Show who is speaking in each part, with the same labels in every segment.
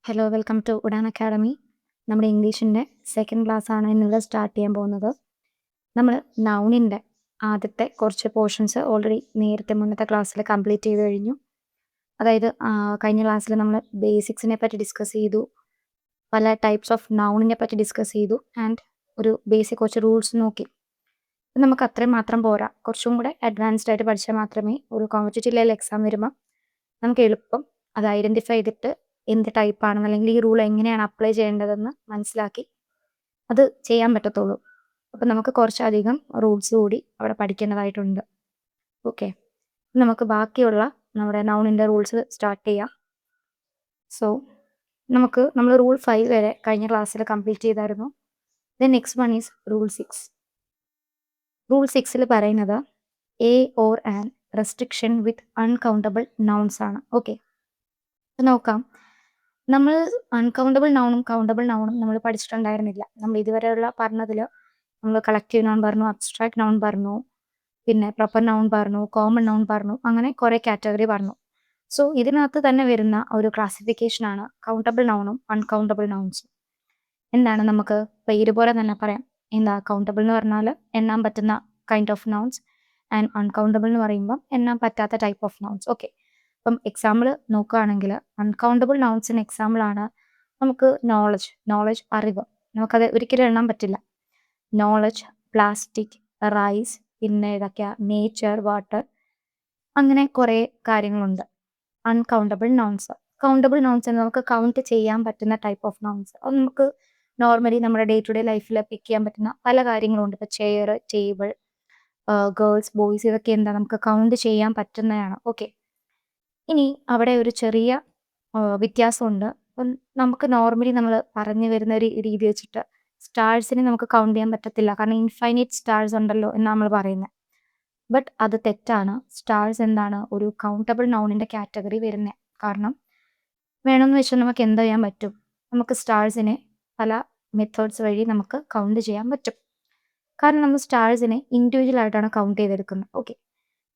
Speaker 1: Hello welcome to Udaan academy. നമ്മുടെ ഇംഗ്ലീഷിൻ്റെ second ക്ലാസ്സാണ് ഇന്നിവിടെ സ്റ്റാർട്ട് ചെയ്യാൻ പോകുന്നത്. നമ്മൾ നൗണിൻ്റെ ആദ്യത്തെ കുറച്ച് പോർഷൻസ് ഓൾറെഡി മുന്നത്തെ ക്ലാസ്സിൽ കംപ്ലീറ്റ് ചെയ്ത് കഴിഞ്ഞു. അതായത് കഴിഞ്ഞ ക്ലാസ്സിൽ നമ്മൾ ബേസിക്സിനെ പറ്റി ഡിസ്കസ് ചെയ്തു, പല ടൈപ്സ് ഓഫ് നൗണിനെ പറ്റി ഡിസ്കസ് ചെയ്തു ആൻഡ് ഒരു ബേസിക് കുറച്ച് റൂൾസ് നോക്കി. നമുക്ക് അത്രയും മാത്രം പോരാ, കുറച്ചും കൂടെ അഡ്വാൻസ്ഡ് ആയിട്ട് പഠിച്ചാൽ മാത്രമേ ഒരു കോമ്പറ്റേറ്റീവ് ലെവൽ എക്സാം വരുമ്പോൾ നമുക്ക് എളുപ്പം അത് ഐഡൻറ്റിഫൈ ചെയ്തിട്ട് എന്ത് ടൈപ്പാണെന്ന് അല്ലെങ്കിൽ ഈ റൂൾ എങ്ങനെയാണ് അപ്ലൈ ചെയ്യേണ്ടതെന്ന് മനസ്സിലാക്കി അത് ചെയ്യാൻ പറ്റത്തുള്ളൂ. അപ്പം നമുക്ക് കുറച്ചധികം റൂൾസ് കൂടി അവിടെ പഠിക്കേണ്ടതായിട്ടുണ്ട്. ഓക്കെ, നമുക്ക് ബാക്കിയുള്ള നമ്മുടെ നൗണിൻ്റെ റൂൾസ് സ്റ്റാർട്ട് ചെയ്യാം. സോ നമ്മൾ റൂൾ 5 വരെ കഴിഞ്ഞ ക്ലാസ്സിൽ കംപ്ലീറ്റ് ചെയ്തായിരുന്നു. Then next one is rule 6. Rule 6ൽ പറയുന്നത് a or an restriction with uncountable nouns ആണ്. ഓക്കെ, നോക്കാം. നമ്മൾ അൺകൗണ്ടബിൾ നൗണും കൗണ്ടബിൾ നൗണും നമ്മൾ പഠിച്ചിട്ടുണ്ടായിരുന്നില്ല. നമ്മൾ ഇതുവരെയുള്ള പറഞ്ഞതിൽ നമ്മൾ കളക്റ്റീവ് നൗൺ പറഞ്ഞു, അബ്സ്ട്രാക്ട് നൗൺ പറഞ്ഞു, പിന്നെ പ്രൊപ്പർ നൗൺ പറഞ്ഞു, കോമൺ നൗൺ പറഞ്ഞു, അങ്ങനെ കുറേ കാറ്റഗറി പറഞ്ഞു. സോ ഇതിനകത്ത് തന്നെ വരുന്ന ഒരു ക്ലാസിഫിക്കേഷനാണ് കൗണ്ടബിൾ നൗണും അൺകൗണ്ടബിൾ നൗൺസും. എന്താണ് നമുക്ക് പേര് പോലെ തന്നെ പറയാം. എന്താ കൗണ്ടബിൾ എന്ന് പറഞ്ഞാൽ എണ്ണാൻ പറ്റുന്ന kind of nouns and uncountable എന്ന് പറയുമ്പം എണ്ണാൻ പറ്റാത്ത ടൈപ്പ് ഓഫ് നൗൺസ്. ഓക്കെ, അപ്പം എക്സാമ്പിൾ നോക്കുകയാണെങ്കിൽ അൺകൗണ്ടബിൾ നൗൺസിന് എക്സാമ്പിളാണ് നമുക്ക് നോളജ് അറിവ്. നമുക്കത് ഒരിക്കലും എണ്ണാൻ പറ്റില്ല. നോളജ്, പ്ലാസ്റ്റിക്, റൈസ്, പിന്നെ ഏതൊക്കെയാ നേച്ചർ, വാട്ടർ, അങ്ങനെ കുറേ കാര്യങ്ങളുണ്ട്. Uncountable nouns. കൗണ്ടബിൾ നൗൺസ് നമുക്ക് കൗണ്ട് ചെയ്യാൻ പറ്റുന്ന ടൈപ്പ് ഓഫ് നൗൺസ്. അത് നമുക്ക് നോർമലി നമ്മുടെ ഡേ ടു ഡേ ലൈഫിൽ പിക്ക് ചെയ്യാൻ പറ്റുന്ന പല കാര്യങ്ങളുണ്ട്. ഇപ്പോൾ ചെയർ, ടേബിൾ, ഗേൾസ്, ബോയ്സ്, ഇതൊക്കെ എന്താ നമുക്ക് കൗണ്ട് ചെയ്യാൻ പറ്റുന്നതാണ്. ഓക്കെ, ഇനി അവിടെ ഒരു ചെറിയ വ്യത്യാസമുണ്ട്. അപ്പം നമുക്ക് നോർമലി നമ്മൾ പറഞ്ഞു വരുന്ന ഒരു രീതി വെച്ചിട്ട് സ്റ്റാർസിനെ നമുക്ക് കൗണ്ട് ചെയ്യാൻ പറ്റത്തില്ല, കാരണം ഇൻഫൈനൈറ്റ് സ്റ്റാർസ് ഉണ്ടല്ലോ എന്നാണ് നമ്മൾ പറയുന്നത്. ബട്ട് അത് തെറ്റാണ്. സ്റ്റാർസ് എന്താണ് ഒരു കൗണ്ടബിൾ നൗണിൻ്റെ കാറ്റഗറി വരുന്നത്. കാരണം വേണമെന്ന് വെച്ചാൽ നമുക്ക് എന്ത് ചെയ്യാൻ പറ്റും, നമുക്ക് സ്റ്റാർസിനെ പല മെത്തേഡ്സ് വഴി നമുക്ക് കൗണ്ട് ചെയ്യാൻ പറ്റും. കാരണം നമ്മൾ സ്റ്റാർസിനെ ഇൻഡിവിജ്വൽ ആയിട്ടാണ് കൗണ്ട് ചെയ്തെടുക്കുന്നത്. ഓക്കെ,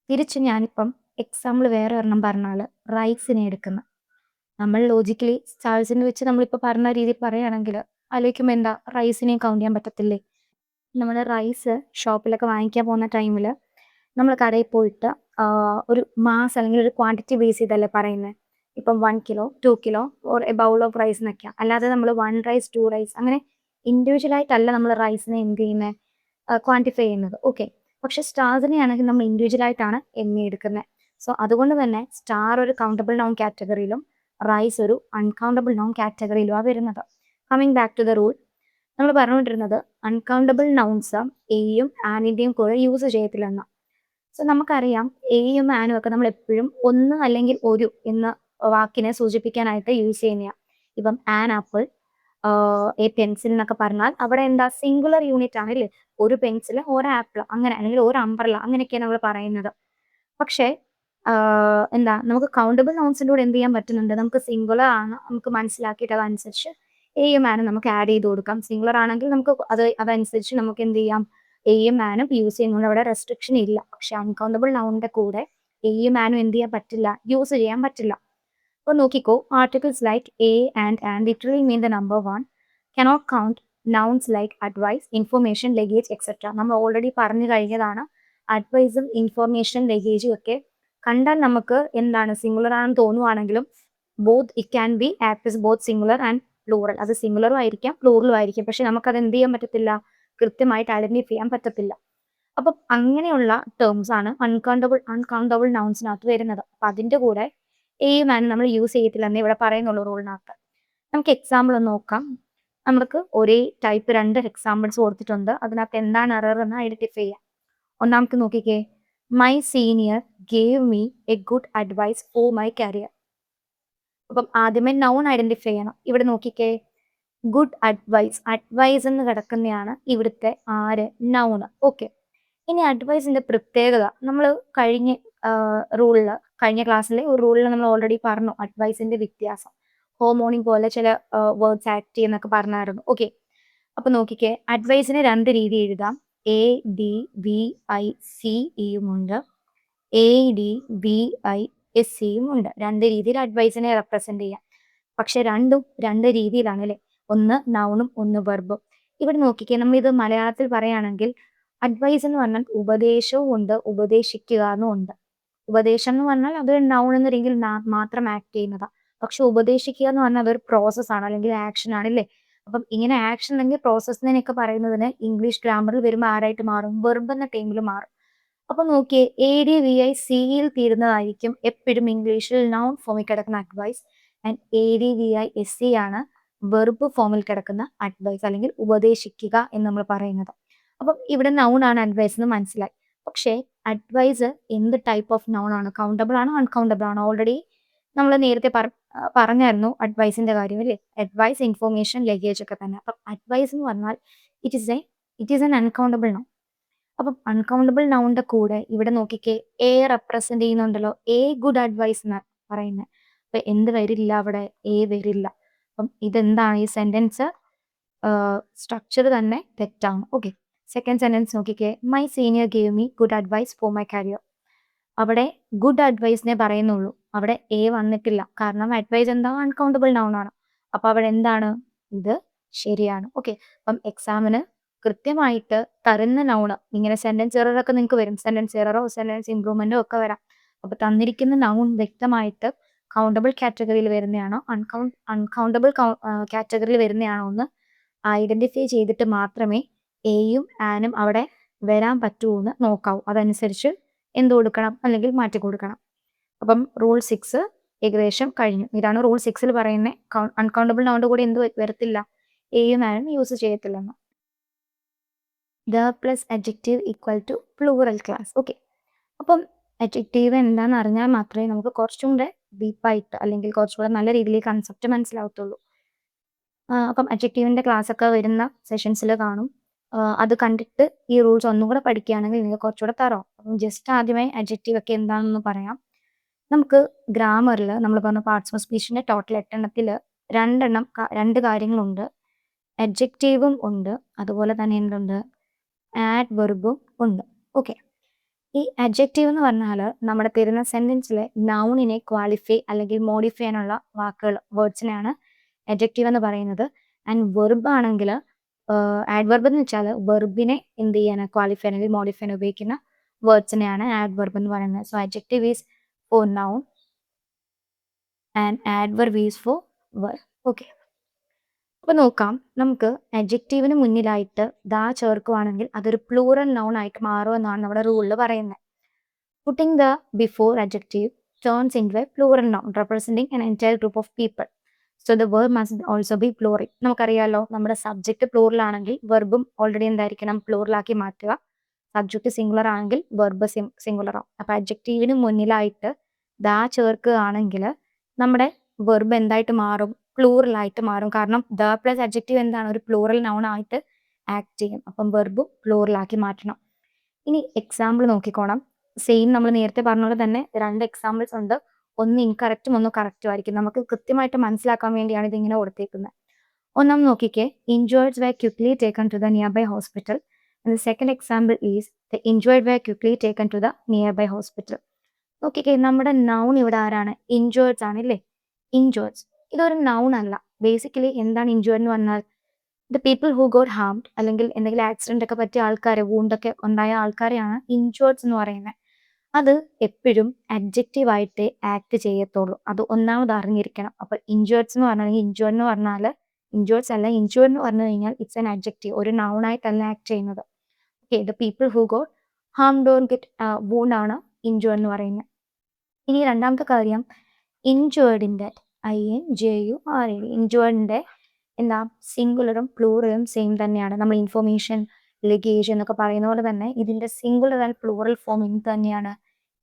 Speaker 1: തിരിച്ച് ഞാനിപ്പം എക്സാമ്പിൾ വേറെ ഒരെണ്ണം പറഞ്ഞാൽ റൈസിനെ എടുക്കുന്നത്. നമ്മൾ ലോജിക്കലി സ്റ്റാർസിനെ വെച്ച് നമ്മളിപ്പോൾ പറഞ്ഞ രീതി പറയുകയാണെങ്കിൽ ആലോചിക്കുമ്പോൾ എന്താ റൈസിനെയും കൗണ്ട് ചെയ്യാൻ പറ്റത്തില്ലേ? നമ്മൾ റൈസ് ഷോപ്പിലൊക്കെ വാങ്ങിക്കാൻ പോകുന്ന ടൈമിൽ നമ്മൾ കടയിൽ പോയിട്ട് ഒരു മാസ് അല്ലെങ്കിൽ ഒരു ക്വാണ്ടിറ്റി ബേസ് ചെയ്തല്ലേ പറയുന്നത്. ഇപ്പം 1 kilo 2 kilo or a bowl of rice എന്നൊക്കെയാണ്. അല്ലാതെ നമ്മൾ 1 റൈസ് 2 റൈസ് അങ്ങനെ ഇൻഡിവിജ്വലായിട്ടല്ല നമ്മൾ റൈസിനെ എന്ത് ചെയ്യുന്നത്, ക്വാണ്ടിഫൈ ചെയ്യുന്നത്. ഓക്കെ, പക്ഷെ സ്റ്റാർസിനെ ആണെങ്കിൽ നമ്മൾ ഇൻഡിവിജ്വലായിട്ടാണ് എണ്ണിയെടുക്കുന്നത്. സോ അതുകൊണ്ട് തന്നെ സ്റ്റാർ ഒരു കൗണ്ടബിൾ നൗൺ കാറ്റഗറിയിലും റൈസ് ഒരു അൺകൗണ്ടബിൾ നൗൺ കാറ്റഗറിയിലുമാണ് വരുന്നത്. Coming back to the rule, നമ്മൾ പറഞ്ഞുകൊണ്ടിരുന്നത് അൺകൗണ്ടബിൾ നൗൺസ് എയും ആനിൻ്റെയും കൂടെ യൂസ് ചെയ്യത്തില്ലെന്ന്. സോ നമുക്കറിയാം എയും ആനും ഒക്കെ നമ്മൾ എപ്പോഴും ഒന്ന് അല്ലെങ്കിൽ ഒരു എന്ന വാക്കിനെ സൂചിപ്പിക്കാനായിട്ട് യൂസ് ചെയ്യുന്നതാണ്. ഇപ്പം ആൻ ആപ്പിൾ, എ പെൻസിൽ എന്നൊക്കെ പറഞ്ഞാൽ അവിടെ എന്താ സിംഗുലർ യൂണിറ്റ് ആണ് അല്ലേ, ഒരു പെൻസിൽ ഒരു ആപ്പിൾ അങ്ങനെ, അല്ലെങ്കിൽ ഒരു അംബ്രല്ല, അങ്ങനെയൊക്കെയാണ് നമ്മൾ പറയുന്നത്. പക്ഷേ എന്താ നമുക്ക് കൗണ്ടബിൾ നൗൺസിൻ്റെ കൂടെ എന്ത് ചെയ്യാൻ പറ്റുന്നുണ്ട്, നമുക്ക് സിംഗുലർ ആണ് നമുക്ക് മനസ്സിലാക്കിയിട്ട് അതനുസരിച്ച് എയും ആനും നമുക്ക് ആഡ് ചെയ്ത് കൊടുക്കാം. സിംഗുലർ ആണെങ്കിൽ നമുക്ക് അതനുസരിച്ച് നമുക്ക് എന്ത് ചെയ്യാം, എയും ആനും യൂസ് ചെയ്യുന്നതുകൊണ്ട് അവിടെ റെസ്ട്രിക്ഷൻ ഇല്ല. പക്ഷെ അൺകൗണ്ടബിൾ നൗണിൻ്റെ കൂടെ എയും ആനും എന്ത് ചെയ്യാൻ പറ്റില്ല, യൂസ് ചെയ്യാൻ പറ്റില്ല. അപ്പോൾ നോക്കിക്കോ, articles like a and literally mean the number 1 cannot count nouns like advice, information, luggage etcetera. നമ്മൾ ഓൾറെഡി പറഞ്ഞു കഴിഞ്ഞതാണ്. അഡ്വൈസും ഇൻഫർമേഷൻ, ലഗേജും ഒക്കെ കണ്ടാൽ നമുക്ക് എന്താണ് സിംഗുലർ ആണെന്ന് തോന്നുവാണെങ്കിലും both it can be act as both singular and plural. അത് സിംഗുലറും ആയിരിക്കാം പ്ലൂറലും ആയിരിക്കും. പക്ഷെ നമുക്കത് എന്ത് ചെയ്യാൻ പറ്റത്തില്ല, കൃത്യമായിട്ട് ഐഡന്റിഫൈ ചെയ്യാൻ പറ്റത്തില്ല. അപ്പം അങ്ങനെയുള്ള ടേംസ് ആണ് അൺകൗണ്ടബിൾ നൗൺസിനകത്ത് വരുന്നത്. അപ്പം അതിൻ്റെ കൂടെ എയും ആനും നമ്മൾ യൂസ് ചെയ്യത്തില്ലെന്ന് ഇവിടെ പറയുന്നുള്ളൂ റൂളിനകത്ത്. നമുക്ക് എക്സാമ്പിൾ ഒന്ന് നോക്കാം. നമുക്ക് ഒരേ ടൈപ്പ് 2 എക്സാമ്പിൾസ് കൊടുത്തിട്ടുണ്ട്. അതിനകത്ത് എന്താണ് എറർ എന്ന് ഐഡന്റിഫൈ ചെയ്യാം. ഒന്നാമത്തെ നോക്കിക്കേ, my senior gave me a good advice for my career. അപ്പം ആദ്യമേ നൗൺ ഐഡന്റിഫൈ ചെയ്യണം. ഇവിടെ നോക്കിക്കേ, ഗുഡ് അഡ്വൈസ് എന്ന് കിടക്കുന്നതാണ് ഇവിടുത്തെ ആര്, നൗണ്. ഓക്കെ, ഇനി അഡ്വൈസിന്റെ പ്രത്യേകത നമ്മൾ കഴിഞ്ഞ ക്ലാസ്സിലെ ഒരു റൂളിൽ നമ്മൾ ഓൾറെഡി പറഞ്ഞു അഡ്വൈസിന്റെ വ്യത്യാസം. ഹോമോണിം പോലെ ചില വേർഡ്സ് ആക്ട് ചെയ്യുന്നൊക്കെ പറഞ്ഞായിരുന്നു. ഓക്കെ, അപ്പൊ നോക്കിക്കേ, അഡ്വൈസിനെ 2 രീതി എഴുതാം. A D V I C ഇയും ഉണ്ട്, A D V I S സിയും ഉണ്ട്. 2 രീതിയിൽ അഡ്വൈസിനെ റെപ്രസെന്റ് ചെയ്യാം. പക്ഷെ രണ്ടും രണ്ട് രീതിയിലാണ് അല്ലേ? ഒന്ന് നൗണും ഒന്ന് വെർബും. ഇവിടെ നോക്കിക്കേ, നമ്മളിത് മലയാളത്തിൽ പറയുകയാണെങ്കിൽ അഡ്വൈസ് എന്ന് പറഞ്ഞാൽ ഉപദേശവും ഉണ്ട്, ഉപദേശിക്കുക എന്നും ഉണ്ട്. ഉപദേശം എന്ന് പറഞ്ഞാൽ അത് നൗൺ എന്ന രീതിയിൽ മാത്രം ആക്ട് ചെയ്യുന്നതാ. പക്ഷെ ഉപദേശിക്കുക എന്ന് പറഞ്ഞാൽ അതൊരു പ്രോസസ് ആണ്, അല്ലെങ്കിൽ ആക്ഷൻ ആണ് അല്ലേ? അപ്പം ഇങ്ങനെ ആക്ഷൻ അല്ലെങ്കിൽ പ്രോസസ്സിനെയൊക്കെ പറയുന്നതിന് ഇംഗ്ലീഷ് ഗ്രാമറിൽ വരുമ്പോൾ ആരായിട്ട് മാറും? വെർബ് എന്ന ടൈമിൽ മാറും. അപ്പൊ നോക്കിയേ, ADVI സിയിൽ തീരുന്നതായിരിക്കും എപ്പോഴും ഇംഗ്ലീഷിൽ നൗൺ ഫോമിൽ കിടക്കുന്ന അഡ്വൈസ്, ആൻഡ് ADVI SE ആണ് വെർബ് ഫോമിൽ കിടക്കുന്ന അഡ്വൈസ്, അല്ലെങ്കിൽ ഉപദേശിക്കുക എന്ന് നമ്മൾ പറയുന്നത്. അപ്പം ഇവിടെ നൗൺ ആണ് അഡ്വൈസ് എന്ന് മനസ്സിലായി. പക്ഷേ അഡ്വൈസ് എന്ത് ടൈപ്പ് ഓഫ് നൗൺ ആണ്? കൗണ്ടബിൾ ആണോ അൺകൗണ്ടബിൾ ആണോ? ഓൾറെഡി നമ്മൾ നേരത്തെ പറഞ്ഞായിരുന്നു അഡ്വൈസിന്റെ കാര്യം അല്ലേ? അഡ്വൈസ്, ഇൻഫോർമേഷൻ, ലഗേജ് ഒക്കെ തന്നെ. അപ്പം അഡ്വൈസ് എന്ന് പറഞ്ഞാൽ it is N uncountable noun. അപ്പം അൺകൗണ്ടബിൾ നൗണിന്റെ കൂടെ ഇവിടെ നോക്കിക്കേ, എ റെപ്രസെന്റ് ചെയ്യുന്നുണ്ടല്ലോ. എ ഗുഡ് അഡ്വൈസ് എന്ന് പറയുന്നത്. അപ്പൊ എന്ത് വരില്ല അവിടെ? എ വരില്ല. അപ്പം ഇതെന്താണ്? ഈ സെന്റൻസ് സ്ട്രക്ചർ തന്നെ തെറ്റാണ്. ഓക്കെ, സെക്കൻഡ് സെന്റൻസ് നോക്കിക്കേ, my senior gave me good advice for my career. അവിടെ ഗുഡ് അഡ്വൈസിനെ പറയുന്നുള്ളൂ, അവിടെ എ വന്നിട്ടില്ല. കാരണം അഡ്വൈസ് എന്താ? അൺകൗണ്ടബിൾ നൗൺ ആണ്. അപ്പൊ അവിടെ എന്താണ്? ഇത് ശരിയാണ്. ഓക്കെ, അപ്പം എക്സാമിന് കൃത്യമായിട്ട് തരുന്ന നൗണ്, ഇങ്ങനെ സെന്റൻസ് എറർ ഒക്കെ നിങ്ങൾക്ക് വരും. സെന്റൻസ് എററോ സെന്റൻസ് ഇംപ്രൂവ്മെന്റോ ഒക്കെ വരാം. അപ്പൊ തന്നിരിക്കുന്ന നൗൺ വ്യക്തമായിട്ട് കൗണ്ടബിൾ കാറ്റഗറിയിൽ വരുന്നതാണോ അൺകൗണ്ടബിൾ കാറ്റഗറിയിൽ വരുന്നതാണോ എന്ന് ഐഡന്റിഫൈ ചെയ്തിട്ട് മാത്രമേ എയും ആനും അവിടെ വരാൻ പറ്റൂ എന്ന് നോക്കാവൂ. അതനുസരിച്ച് എന്ത് കൊടുക്കണം? അല്ലെങ്കിൽ മാറ്റി കൊടുക്കണം. അപ്പം റൂൾ 6 ഏകദേശം കഴിഞ്ഞു. ഇതാണ് റൂൾ 6 പറയുന്നത്. അൺകൗണ്ടബിൾ നൗണിന്റെ കൂടെ എന്ത് വരത്തില്ല? എയും ആനും യൂസ് ചെയ്യത്തില്ലെന്ന്. The plus adjective equal to plural class. Okay, അപ്പം അഡ്ജക്റ്റീവ് എന്താണെന്ന് അറിഞ്ഞാൽ മാത്രമേ നമുക്ക് കുറച്ചും കൂടെ ഡീപ്പായിട്ട്, അല്ലെങ്കിൽ കുറച്ചുകൂടെ നല്ല രീതിയിൽ കൺസെപ്റ്റ് മനസ്സിലാവത്തുള്ളൂ. അപ്പം അഡ്ജക്റ്റീവിന്റെ ക്ലാസ് ഒക്കെ വരുന്ന സെഷൻസിൽ കാണും. അത് കണ്ടിട്ട് ഈ റൂൾസ് ഒന്നും കൂടെ പഠിക്കുകയാണെങ്കിൽ നിങ്ങൾക്ക് കുറച്ചുകൂടെ തരാം. അപ്പം ജസ്റ്റ് ആദ്യമേ അഡ്ജക്റ്റീവ് ഒക്കെ എന്താണെന്ന് പറയാം. നമുക്ക് ഗ്രാമറിൽ നമ്മൾ പറഞ്ഞ പാർട്സ് ഓഫ് സ്പീച്ചിന്റെ ടോട്ടൽ 8 എണ്ണത്തിൽ രണ്ട് കാര്യങ്ങളുണ്ട്. അഡ്ജക്റ്റീവും ഉണ്ട്, അതുപോലെ തന്നെ എന്തുണ്ട്? ആഡ്വെർബും ഉണ്ട്. ഓക്കെ, ഈ അഡ്ജക്റ്റീവ് എന്ന് പറഞ്ഞാൽ നമ്മുടെ തരുന്ന സെന്റൻസിലെ നൗണിനെ ക്വാളിഫൈ അല്ലെങ്കിൽ മോഡിഫൈ ചെയ്യാനുള്ള വാക്കുകൾ, വേർഡ്സിനെയാണ് അഡ്ജക്റ്റീവ് എന്ന് പറയുന്നത്. ആൻഡ് വെർബ് ആണെങ്കിൽ ആഡ്വെർബ് എന്ന് വെച്ചാൽ വെർബിനെ എന്ത് ചെയ്യാൻ, ക്വാളിഫൈ അല്ലെങ്കിൽ മോഡിഫൈ ചെയ്യാൻ ഉപയോഗിക്കുന്ന വേർഡ്സിനെയാണ് ആഡ്വെർബ് എന്ന് പറയുന്നത്. So adjective is for noun and adverb is for verb. Okay, അപ്പൊ നോക്കാം, നമുക്ക് അഡ്ജക്റ്റീവിന് മുന്നിലായിട്ട് ദാ ചേർക്കുവാണെങ്കിൽ അതൊരു പ്ലൂറൽ നൗൺ ആയിട്ട് മാറും എന്നാണ് നമ്മുടെ റൂളിൽ പറയുന്നത്. Putting the before adjective turns into a plural noun representing an entire group of people. So the verb must also be plural. നമുക്കറിയാലോ, നമ്മുടെ സബ്ജക്റ്റ് പ്ലൂറൽ ആണെങ്കിൽ വെർബും ഓൾറെഡി എന്തായിരിക്കണം? പ്ലൂറലാക്കി മാറ്റുക. സബ്ജക്റ്റ് സിംഗുലർ ആണെങ്കിൽ വെർബ് സിംഗുലർ ആവും. അപ്പൊ അഡ്ജക്റ്റീവിന് മുന്നിലായിട്ട് ദാ ചേർക്കുകയാണെങ്കിൽ നമ്മുടെ വെർബ് എന്തായിട്ട് മാറും? പ്ലൂറൽ ആയിട്ട് മാറും. കാരണം ദ പ്ലസ് അഡ്ജക്റ്റീവ് എന്താണ്? ഒരു പ്ലൂറൽ നൗൺ ആയിട്ട് ആക്ട് ചെയ്യും. അപ്പം വെർബും പ്ലൂറലാക്കി മാറ്റണം. ഇനി എക്സാമ്പിൾ നോക്കിക്കോണം. സെയിം നമ്മൾ നേരത്തെ പറഞ്ഞ പോലെ തന്നെ 2 എക്സാമ്പിൾസ് ഉണ്ട്. ഒന്ന് ഇൻകറക്റ്റും ഒന്ന് കറക്റ്റും ആയിരിക്കും. നമുക്ക് കൃത്യമായിട്ട് മനസ്സിലാക്കാൻ വേണ്ടിയാണ് ഇതിങ്ങനെ കൊടുത്തേക്കുന്നത്. ഒന്നാം നോക്കിക്കേ, ഇൻജുർഡ് were quickly taken to the nearby hospital. And the second example is the injured were quickly taken to the nearby hospital. നോക്കിക്കേ, നമ്മുടെ നൗൺ ഇവിടെ ആരാണ്? ഇൻജുർഡ്സ് ആണ് ഇല്ലേ? ഇൻജുർഡ്സ് ഇതൊരു നൗൺ അല്ല. ബേസിക്കലി എന്താണ് ഇൻജുർഡ് എന്ന് പറഞ്ഞാൽ? The people who got harmed, അല്ലെങ്കിൽ എന്തെങ്കിലും ആക്സിഡന്റ് ഒക്കെ പറ്റിയ ആൾക്കാരെ, വൂണ്ടൊക്കെ ഉണ്ടായ ആൾക്കാരെയാണ് ഇൻജുർഡ്സ് എന്ന് പറയുന്നത്. അത് എപ്പോഴും അഡ്ജക്റ്റീവ് ആയിട്ട് ആക്ട് ചെയ്യത്തുള്ളൂ. അത് ഒന്നാമത് അറിഞ്ഞിരിക്കണം. അപ്പൊ ഇൻജുർഡ്സ് എന്ന് പറഞ്ഞാൽ, ഇൻജുർഡ് എന്ന് പറഞ്ഞാൽ ഇൻജുർഡ്സ് അല്ല. ഇൻജുർഡ് എന്ന് പറഞ്ഞു കഴിഞ്ഞാൽ ഇറ്റ്സ് എൻ അഡ്ജക്റ്റീവ്, ഒരു നൗൺ ആയിട്ടല്ല ആക്ട് ചെയ്യുന്നത്. Okay, the people who got harmed or get wound ആണ് ഇൻജുർഡ് എന്ന് പറയുന്നത്. ഇനി രണ്ടാമത്തെ കാര്യം, ഇൻജുർഡിന്റെ INJURD, ഇൻജുർഡിന്റെ എന്താ? സിംഗുലറും പ്ലൂറലും സെയിം തന്നെയാണ്. നമ്മൾ ഇൻഫോർമേഷൻ, ലഗേജ് എന്നൊക്കെ പറയുന്ന പോലെ തന്നെ ഇതിന്റെ സിംഗുലർ ആൻഡ് പ്ലൂറൽ ഫോം എന്ത് തന്നെയാണ്?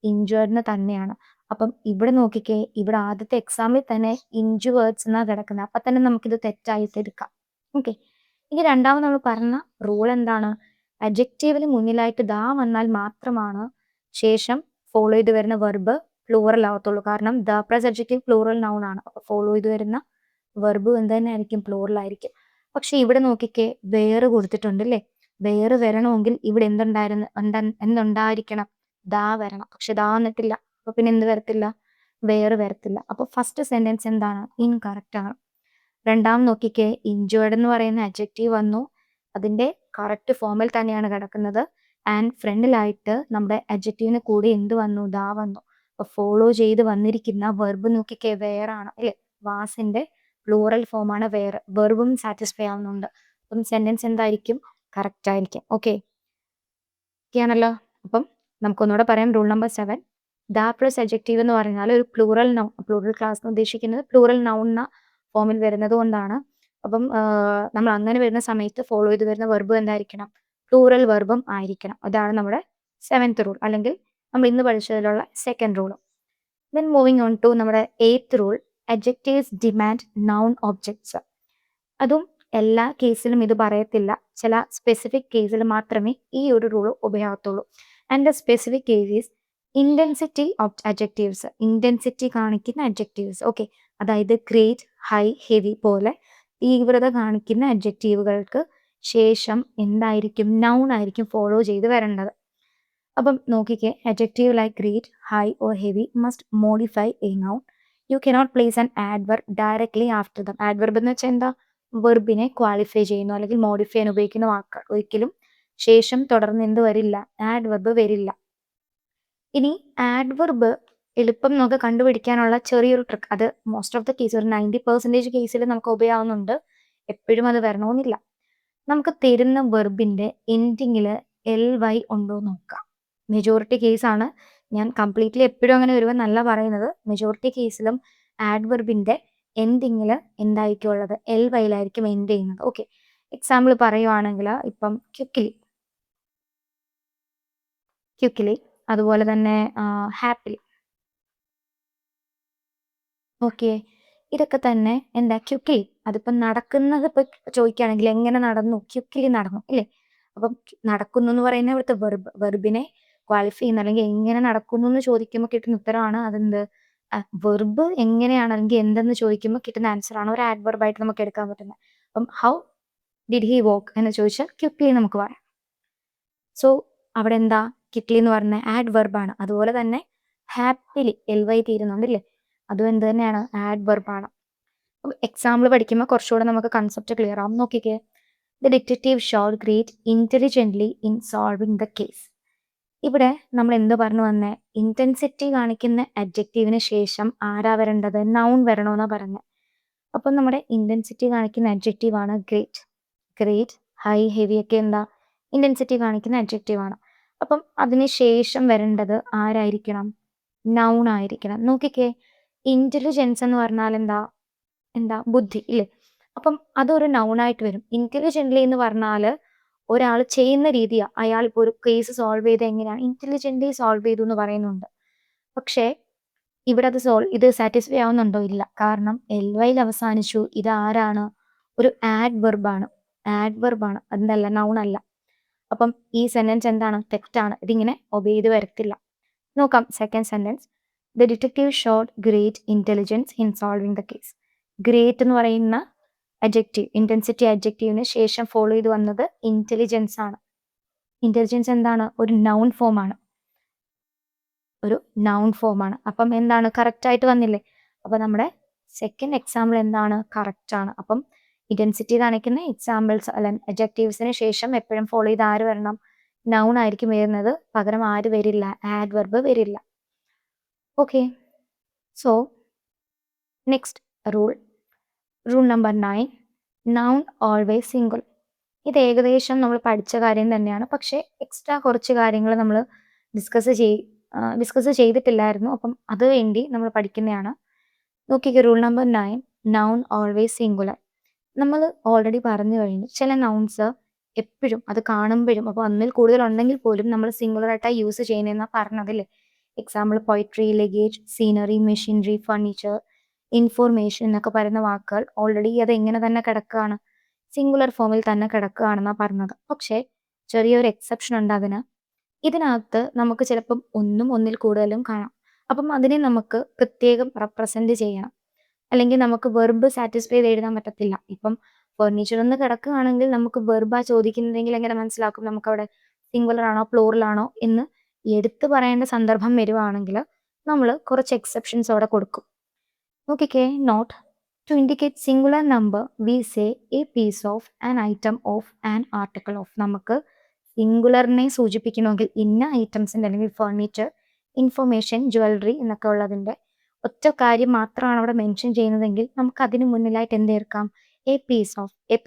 Speaker 1: ഇൻജുർഡിന് തന്നെയാണ്. അപ്പം ഇവിടെ നോക്കിക്കേ, ഇവിടെ ആദ്യത്തെ എക്സാമ്പിൾ തന്നെ ഇൻജുവേർഡ്സ് എന്നാ കിടക്കുന്നത്. അപ്പൊ തന്നെ നമുക്കിത് തെറ്റായിട്ട് എടുക്കാം. ഓക്കെ, ഇനി രണ്ടാമത് നമ്മൾ പറഞ്ഞ റൂൾ എന്താണ്? അഡ്ജക്റ്റീവിന് മുന്നിലായിട്ട് ദാ വന്നാൽ മാത്രമാണ് ശേഷം ഫോളോ ചെയ്ത് വരുന്ന വെർബ് പ്ലൂറൽ ആവത്തുള്ളൂ. കാരണം the plus adjective plural noun ആണ്. അപ്പൊ ഫോളോ ചെയ്ത് വരുന്ന വെർബ് എന്ത് തന്നെ ആയിരിക്കും? പ്ലൂറൽ ആയിരിക്കും. പക്ഷെ ഇവിടെ നോക്കിക്കേ, വേറെ കൊടുത്തിട്ടുണ്ട് അല്ലേ? വേറെ വരണമെങ്കിൽ ഇവിടെ എന്തുണ്ടായിരിക്കണം? ദാ വരണം. പക്ഷെ ദാ വന്നിട്ടില്ല. അപ്പൊ പിന്നെ എന്ത് വരത്തില്ല? വേറെ വരത്തില്ല. അപ്പോൾ ഫസ്റ്റ് സെന്റൻസ് എന്താണ്? ഇൻകറക്റ്റ് ആണ്. രണ്ടാമത് നോക്കിക്കേ, ഇൻജേർഡ് എന്ന് പറയുന്ന അഡ്ജക്റ്റീവ് വന്നു. അതിന്റെ കറക്റ്റ് ഫോമിൽ തന്നെയാണ് കിടക്കുന്നത്. ആൻഡ് ഫ്രണ്ടിലായിട്ട് നമ്മുടെ അഡ്ജക്റ്റീവിന് കൂടി എന്ത് വന്നു? ദാ വന്നു. അപ്പൊ ഫോളോ ചെയ്ത് വന്നിരിക്കുന്ന വെർബ് നോക്കിക്കേ, വേർ ആണ് അല്ലേ? വാസിന്റെ പ്ലൂറൽ ഫോമാണ് വേർ. വെർബും സാറ്റിസ്ഫൈ ആവുന്നുണ്ട്. അപ്പം സെന്റൻസ് എന്തായിരിക്കും? കറക്റ്റ് ആയിരിക്കും. ഓക്കെ ആണല്ലോ. അപ്പം നമുക്കൊന്നുകൂടെ പറയാം. Rule number 7, the plus adjective എന്ന് പറഞ്ഞാൽ ഒരു പ്ലൂറൽ നൗൺ, പ്ലൂറൽ ക്ലാസ് എന്ന് ഉദ്ദേശിക്കുന്നത് പ്ലൂറൽ നൗൺ എന്ന ഫോമിൽ വരുന്നത് കൊണ്ടാണ്. അപ്പം നമ്മൾ അങ്ങനെ വരുന്ന സമയത്ത് ഫോളോ ചെയ്ത് വരുന്ന വെർബ് എന്തായിരിക്കണം? പ്ലൂറൽ വെർബും ആയിരിക്കണം. അതാണ് നമ്മുടെ 7th റൂൾ, അല്ലെങ്കിൽ നമ്മൾ ഇന്ന് പഠിച്ചതിലുള്ള 2nd rule. Then moving on to നമ്മുടെ 8th rule, adjectives demand noun objects. അതും എല്ലാ കേസിലും ഇത് പറയത്തില്ല. ചില സ്പെസിഫിക് കേസിൽ മാത്രമേ ഈ ഒരു റൂൾ ഉപയോഗത്തുള്ളൂ. And the specific case is intensity of adjectives. Intensity കാണിക്കുന്ന അഡ്ജക്റ്റീവ്സ്. ഓക്കെ, അതായത് ഗ്രേറ്റ്, ഹൈ, ഹെവി പോലെ തീവ്രത കാണിക്കുന്ന അഡ്ജക്റ്റീവുകൾക്ക് ശേഷം എന്തായിരിക്കും? നൗൺ ആയിരിക്കും ഫോളോ ചെയ്ത് വരേണ്ടത്. അപ്പം നോക്കിക്കേ, adjective like great, high or heavy must modify A noun. You cannot place an adverb directly after dum. Adverb എന്ന് വെച്ചാൽ എന്താ? വെർബിനെ ക്വാളിഫൈ ചെയ്യുന്നു അല്ലെങ്കിൽ മോഡിഫൈ ചെയ്യാൻ ഉപയോഗിക്കുന്ന വാക്കുകൾ. ഒരിക്കലും ശേഷം തുടർന്ന് എന്ത് വരില്ല? ആഡ്വർബ് വരില്ല. ഇനി ആഡ്വർബ് എളുപ്പം നമുക്ക് കണ്ടുപിടിക്കാനുള്ള ചെറിയൊരു ട്രിക്ക്, അത് മോസ്റ്റ് ഓഫ് ദ കേസ്, ഒരു 90% കേസിൽ നമുക്ക് ഉപയോഗിക്കാവുന്നുണ്ട്. എപ്പോഴും അത് വരണമെന്നില്ല. നമുക്ക് തരുന്ന വെർബിന്റെ എൻഡിങ്ങിൽ ly ഉണ്ടോ നോക്കാം. മെജോറിറ്റി കേസാണ്. ഞാൻ കംപ്ലീറ്റ്ലി എപ്പോഴും അങ്ങനെ വരുമെന്നല്ല പറയുന്നത്. മെജോറിറ്റി കേസിലും ആഡ്വർബിന്റെ എൻഡിങ്ങിൽ എന്തായിരിക്കും ഉള്ളത്? lyയിലായിരിക്കും എൻഡ് ചെയ്യുന്നത്. ഓക്കെ, എക്സാമ്പിൾ പറയുവാണെങ്കിൽ ഇപ്പം ക്യുക്കിലി, അതുപോലെ തന്നെ ഹാപ്പിലി. ഓക്കെ, ഇതൊക്കെ തന്നെ എന്താ? ക്യുക്കിലി. അതിപ്പം നടക്കുന്നത് ഇപ്പൊ ചോദിക്കുകയാണെങ്കിൽ എങ്ങനെ നടന്നു? ക്യുക്കിലി നടന്നു ഇല്ലേ? അപ്പം നടക്കുന്നു എന്ന് പറയുന്ന ഇവിടുത്തെ വെർബിനെ ക്വാളിഫൈ ചെയ്യുന്ന, അല്ലെങ്കിൽ എങ്ങനെ നടക്കുന്നു എന്ന് ചോദിക്കുമ്പോൾ കിട്ടുന്ന ഉത്തരമാണ് അതെന്ത്? വെർബ് എങ്ങനെയാണ് അല്ലെങ്കിൽ എന്തെന്ന് ചോദിക്കുമ്പോൾ കിട്ടുന്ന ആൻസർ ആണ് ഒരു ആഡ്വർബ് ആയിട്ട് നമുക്ക് എടുക്കാൻ പറ്റുന്നത്. അപ്പം ഹൗ ഡിഡ് ഹി വോക്ക് എന്ന് ചോദിച്ചാൽ ക്വിക്ക്ലി നമുക്ക് പറയാം. സോ അവിടെ എന്താ? ക്വിക്ക്ലി എന്ന് പറഞ്ഞ ആഡ്വർബാണ്. അതുപോലെ തന്നെ ഹാപ്പിലി ly തീരുന്നുണ്ടല്ലേ? അതും എന്ത് തന്നെയാണ്? ആഡ്വർബാണ്. അപ്പം എക്സാമ്പിൾ പഠിക്കുമ്പോൾ കുറച്ചുകൂടെ നമുക്ക് കൺസെപ്റ്റ് ക്ലിയർ ആവും. നോക്കിക്കേ, the detective showed great intelligently in solving the case. ഇവിടെ നമ്മൾ എന്ത് പറഞ്ഞു വന്നേ? ഇന്റൻസിറ്റി കാണിക്കുന്ന അഡ്ജക്റ്റീവിന് ശേഷം ആരാ വരേണ്ടത്? നൗൺ വരണമെന്നാ പറഞ്ഞത്. അപ്പം നമ്മുടെ ഇന്റൻസിറ്റി കാണിക്കുന്ന അഡ്ജക്റ്റീവ് ആണ് ഗ്രേറ്റ്. ഗ്രേറ്റ്, ഹൈ, ഹെവി ഒക്കെ എന്താ? ഇന്റൻസിറ്റി കാണിക്കുന്ന അഡ്ജക്റ്റീവ് ആണ്. അപ്പം അതിന് ശേഷം വരേണ്ടത് ആരായിരിക്കണം? നൗൺ ആയിരിക്കണം. നോക്കിക്കേ, ഇന്റലിജൻസ് എന്ന് പറഞ്ഞാൽ എന്താ? ബുദ്ധി ഇല്ലേ? അപ്പം അതൊരു നൗൺ ആയിട്ട് വരും. ഇന്റലിജന്റ്ലി എന്ന് പറഞ്ഞാൽ ഒരാൾ ചെയ്യുന്ന രീതിയാ. അയാൾ ഇപ്പോൾ ഒരു കേസ് സോൾവ് ചെയ്ത് എങ്ങനെയാണ്? ഇന്റലിജന്റ്ലി സോൾവ് ചെയ്തു എന്ന് പറയുന്നുണ്ട്. പക്ഷേ ഇവിടെ ഇത് സാറ്റിസ്ഫൈ ആവുന്നുണ്ടോ? ഇല്ല. കാരണം lyയിൽ അവസാനിച്ചു. ഇത് ആരാണ്? ഒരു ആഡ്വർബാണ്. ആഡ്വർബാണ്, എന്തല്ല? നൗൺ അല്ല. അപ്പം ഈ സെന്റൻസ് എന്താണ്? തെറ്റാണ്. ഇതിങ്ങനെ ഒബേ ചെയ്ത് വരത്തില്ല. നോക്കാം second sentence. The detective showed great intelligence in solving the case. Great എന്ന് പറയുന്ന അഡ്ജക്റ്റീവ്, ഇന്റൻസിറ്റി അഡ്ജക്റ്റീവിന് ശേഷം ഫോളോ ചെയ്ത് വന്നത് ഇന്റലിജൻസ് ആണ്. ഇന്റലിജൻസ് എന്താണ്? ഒരു നൗൺ ഫോമാണ്. അപ്പം എന്താണ്? കറക്റ്റ് ആയിട്ട് വന്നില്ലേ? അപ്പൊ നമ്മുടെ സെക്കൻഡ് എക്സാമ്പിൾ എന്താണ്? കറക്റ്റ് ആണ്. അപ്പം ഇന്റൻസിറ്റി കാണിക്കുന്ന എക്സാമ്പിൾസ് അല്ല അഡ്ജക്റ്റീവ്സിന് ശേഷം എപ്പോഴും ഫോളോ ചെയ്ത് ആര് വരണം? നൗൺ ആയിരിക്കും വരുന്നത്. പകരം ആര് വരില്ല? ആഡ്വർബ് വരില്ല. Okay, so next rule number 9, noun always single. ഇത് ഏകദേശം നമ്മൾ പഠിച്ച കാര്യം തന്നെയാണ്. പക്ഷേ എക്സ്ട്രാ കുറച്ച് കാര്യങ്ങൾ നമ്മൾ ഡിസ്കസ് ചെയ്തിട്ടില്ലായിരുന്നു. അപ്പം അത് വേണ്ടി നമ്മൾ പഠിക്കുന്നതാണ്. നോക്കിക്കേ, rule number 9, noun always singular. നമ്മൾ ഓൾറെഡി പറഞ്ഞു കഴിഞ്ഞു. ചില നൗൺസ് എപ്പോഴും അത് കാണുമ്പോഴും, അപ്പോൾ ഒന്നിൽ കൂടുതൽ ഉണ്ടെങ്കിൽ പോലും നമ്മൾ സിംഗുലർ ആയിട്ടാണ് യൂസ് ചെയ്യുന്നതെന്നാണ് പറഞ്ഞതില്ലേ? Example poetry, luggage, scenery, machinery, furniture, information എന്നൊക്കെ പറയുന്ന വാക്കുകൾ ഓൾറെഡി അത് എങ്ങനെ തന്നെ കിടക്കുകയാണ്? സിംഗുലർ ഫോമിൽ തന്നെ കിടക്കുകയാണെന്നാണ് പറഞ്ഞത്. പക്ഷേ ചെറിയൊരു എക്സെപ്ഷൻ ഉണ്ട് അതിന്. ഇതിനകത്ത് നമുക്ക് ചിലപ്പം ഒന്നിൽ കൂടുതലും കാണാം. അപ്പം അതിനെ നമുക്ക് പ്രത്യേകം റെപ്രസെന്റ് ചെയ്യണം. അല്ലെങ്കിൽ നമുക്ക് വെർബ് സാറ്റിസ്ഫൈ ചെയ്ത് എഴുതാൻ പറ്റത്തില്ല. ഇപ്പം ഫർണിച്ചർ എന്ന് കിടക്കുകയാണെങ്കിൽ നമുക്ക് വെർബാ ചോദിക്കുന്നതെങ്കിൽ എങ്ങനെ മനസ്സിലാക്കും? നമുക്കവിടെ സിംഗുലർ ആണോ പ്ലൂറൽ ആണോ എന്ന് എടുത്തു പറയേണ്ട സന്ദർഭം വരുവാണെങ്കിൽ നമ്മൾ കുറച്ച് എക്സെപ്ഷൻസ് അവിടെ കൊടുക്കും. നോക്കിക്കേ, note to indicate singular number we say a piece of an item of an article of. നമുക്ക് സിംഗുലറിനെ സൂചിപ്പിക്കണമെങ്കിൽ ഇന്ന ഐറ്റംസിൻ്റെ അല്ലെങ്കിൽ ഫർണിച്ചർ, ഇൻഫർമേഷൻ, ജ്വല്ലറി എന്നൊക്കെ ഉള്ളതിൻ്റെ ഒറ്റ കാര്യം മാത്രമാണ് അവിടെ മെൻഷൻ ചെയ്യുന്നതെങ്കിൽ നമുക്ക് അതിന് മുന്നിലായിട്ട് എന്ത് ചേർക്കാം? എ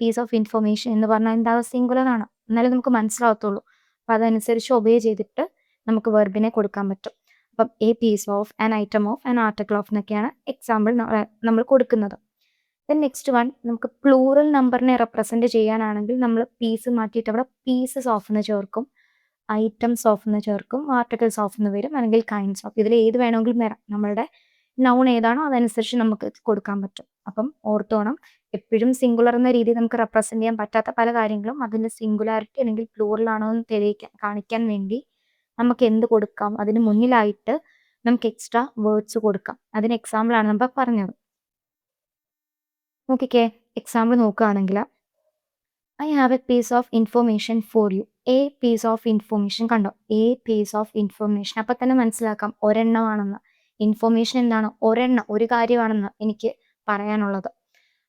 Speaker 1: പീസ് ഓഫ് ഇൻഫർമേഷൻ എന്ന് പറഞ്ഞാൽ എന്താ? സിംഗുലർ ആണ്. എന്നാലേ നമുക്ക് മനസ്സിലാവത്തുള്ളൂ. അപ്പം അതനുസരിച്ച് ഒബേ ചെയ്തിട്ട് നമുക്ക് വെർബിനെ കൊടുക്കാൻ പറ്റും. അപ്പം a piece of, an item of, an article of എന്നൊക്കെയാണ് എക്സാമ്പിൾ നമ്മൾ കൊടുക്കുന്നത്. ദെൻ നെക്സ്റ്റ് വൺ, നമുക്ക് പ്ലൂറൽ നമ്പറിനെ റെപ്രസെൻറ്റ് ചെയ്യാനാണെങ്കിൽ നമ്മൾ പീസ് മാറ്റിയിട്ട് അവിടെ പീസസ് ഓഫ് എന്ന് ചേർക്കും, ഐറ്റംസ് ഓഫ് എന്ന് ചേർക്കും, ആർട്ടിക്കിൾസ് ഓഫ് എന്ന് വരും, അല്ലെങ്കിൽ കൈൻഡ്സ് ഓഫ്. ഇതിൽ ഏത് വേണമെങ്കിലും വരാം. നമ്മളുടെ നൗൺ ഏതാണോ അതനുസരിച്ച് നമുക്ക് കൊടുക്കാൻ പറ്റും. അപ്പം ഓർത്തോണം, എപ്പോഴും സിംഗുലർ എന്ന രീതിയിൽ നമുക്ക് റെപ്രസെൻറ്റ് ചെയ്യാൻ പറ്റാത്ത പല കാര്യങ്ങളും അതിൻ്റെ സിംഗുലാരിറ്റി അല്ലെങ്കിൽ പ്ലൂറൽ ആണോ എന്ന് കാണിക്കാൻ വേണ്ടി നമുക്ക് എന്ത് കൊടുക്കാം? അതിന് മുന്നിലായിട്ട് നമുക്ക് എക്സ്ട്രാ വേർഡ്സ് കൊടുക്കാം. അതിന് എക്സാമ്പിളാണ് നമ്മൾ പറഞ്ഞത്. നോക്കിക്കേ, എക്സാമ്പിൾ നോക്കുകയാണെങ്കിൽ I have a piece of information for you. A piece of information, കണ്ടോ? A piece of information. അപ്പം തന്നെ മനസ്സിലാക്കാം ഒരെണ്ണമാണെന്ന്. ഇൻഫർമേഷൻ എന്താണ്? ഒരെണ്ണം, ഒരു കാര്യമാണെന്ന് എനിക്ക് പറയാനുള്ളത്.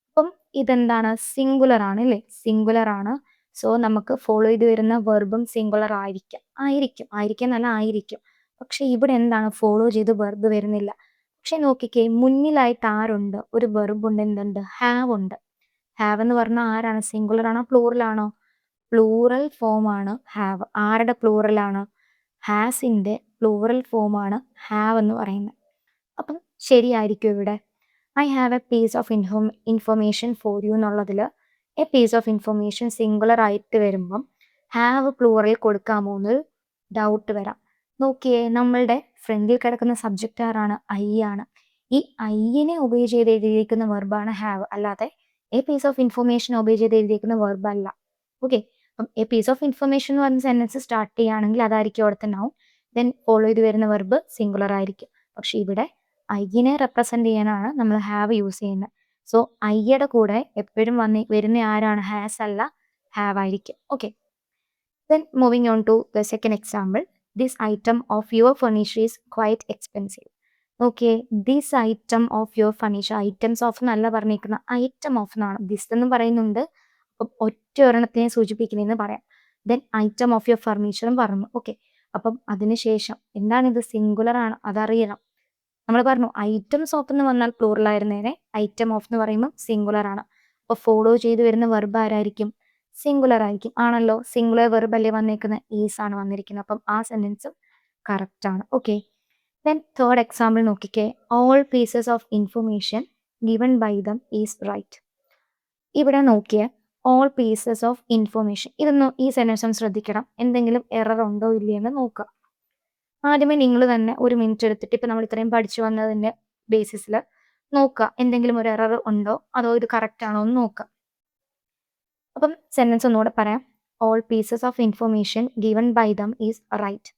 Speaker 1: അപ്പം ഇതെന്താണ്? സിംഗുലർ ആണ് അല്ലേ? സിംഗുലർ ആണ്. സോ നമുക്ക് ഫോളോ ചെയ്ത് വരുന്ന വെർബും സിംഗുലർ ആയിരിക്കും എന്നല്ല, ആയിരിക്കും. പക്ഷെ ഇവിടെ എന്താണ്? ഫോളോ ചെയ്ത് വെർബ് വരുന്നില്ല. പക്ഷെ നോക്കിക്കേ, മുന്നിലായിട്ട് ആരുണ്ട്? ഒരു വെർബ് ഉണ്ട്. എന്തുണ്ട്? ഹാവ് ഉണ്ട്. ഹാവ് എന്ന് പറഞ്ഞാൽ ആരാണ്? സിംഗുലർ ആണോ പ്ലൂറൽ ആണോ? പ്ലൂറൽ ഫോം ആണ് ഹാവ്. ആരുടെ പ്ലൂറലാണ്? ഹാസിൻ്റെ പ്ലൂറൽ ഫോം ആണ് ഹാവ് എന്ന് പറയുന്നത്. അപ്പം ശരിയായിരിക്കും ഇവിടെ. I have a piece of information for you എന്നുള്ളതിൽ a piece of information singular ആയിട്ട് വരുമ്പം ഹാവ് പ്ലൂറൽ കൊടുക്കാമോ എന്ന് ഡൗട്ട് വരാം. നോക്കിയേ, നമ്മളുടെ ഫ്രണ്ടിൽ കിടക്കുന്ന സബ്ജക്റ്റ് ആരാണ്? ഐ ആണ്. ഈ ഐനെ ഒബേ ചെയ്ത് എഴുതിയിരിക്കുന്ന വെർബാണ് ഹാവ്, അല്ലാതെ a piece of information obey ചെയ്ത് എഴുതിയിരിക്കുന്ന വെർബ് അല്ല. ഓക്കെ, അപ്പം എ പീസ് ഓഫ് ഇൻഫർമേഷൻ എന്ന് പറഞ്ഞ സെൻറ്റൻസ് സ്റ്റാർട്ട് ചെയ്യുകയാണെങ്കിൽ അതായിരിക്കും അവിടുത്തെ നൗൺ. ദെൻ ഫോളോ ചെയ്ത് വരുന്ന വെർബ് സിംഗുലർ ആയിരിക്കും. പക്ഷെ ഇവിടെ ഐനെ റെപ്രസെൻറ്റ് ചെയ്യാനാണ് നമ്മൾ ഹാവ് യൂസ് ചെയ്യുന്നത്. സോ ഐയുടെ കൂടെ എപ്പോഴും വരുന്ന ആരാണ്? ഹാസ് അല്ല, ഹാവ് ആയിരിക്കും. Okay, then moving on to the second example. This item of your furniture is quite expensive. Okay, this item of your furniture, items of എന്നല്ല പറഞ്ഞിരിക്കുന്ന, ഐറ്റം ഓഫ് എന്നാണ്. ദിസ് എന്ന് പറയുന്നുണ്ട്, അപ്പം ഒറ്റ ഒരെണ്ണത്തിനെ സൂചിപ്പിക്കുന്നതെന്ന് പറയാം. ദെൻ ഐറ്റം ഓഫ് യുവർ ഫർണിച്ചറും പറഞ്ഞു. ഓക്കെ, അപ്പം അതിനുശേഷം എന്താണിത്? സിംഗുലർ ആണ്, അതറിയണം. നമ്മൾ പറഞ്ഞു ഐറ്റംസ് ഓഫ് എന്ന് വന്നാൽ പ്ലൂറൽ ആയിരുന്നേനെ, ഐറ്റം ഓഫ് എന്ന് പറയുമ്പോൾ സിംഗുലർ ആണ്. അപ്പോൾ ഫോളോ ചെയ്ത് വരുന്ന വെർബ് ആരായിരിക്കും? സിംഗുലർ ആയിരിക്കും. ആണല്ലോ, സിംഗുലർ വെർബ് അല്ലേ വന്നേക്കുന്നത്? ഈസ് ആണ് വന്നിരിക്കുന്നത്. അപ്പം ആ സെൻറ്റൻസും കറക്റ്റ് ആണ്. ഓക്കെ, ദെൻ തേർഡ് എക്സാമ്പിൾ നോക്കിക്കേ. All pieces of information given by them is right. ഇവിടെ നോക്കിയേ, ഓൾ പീസസ് ഓഫ് ഇൻഫർമേഷൻ, ഈ സെൻറ്റൻസും ശ്രദ്ധിക്കണം. എന്തെങ്കിലും എറർ ഉണ്ടോ ഇല്ലയെന്ന് നോക്കുക. ആദ്യമേ നിങ്ങൾ തന്നെ ഒരു മിനിറ്റ് എടുത്തിട്ട് ഇപ്പം നമ്മൾ ഇത്രയും പഠിച്ചു വന്നതിൻ്റെ ബേസിസിൽ നോക്കുക, എന്തെങ്കിലും ഒരു എറർ ഉണ്ടോ അതോ ഇത് കറക്റ്റ് ആണോ എന്ന് നോക്കുക. അപ്പം സെൻറ്റൻസ് ഒന്നുകൂടെ പറയാം. All pieces of information given by them is right.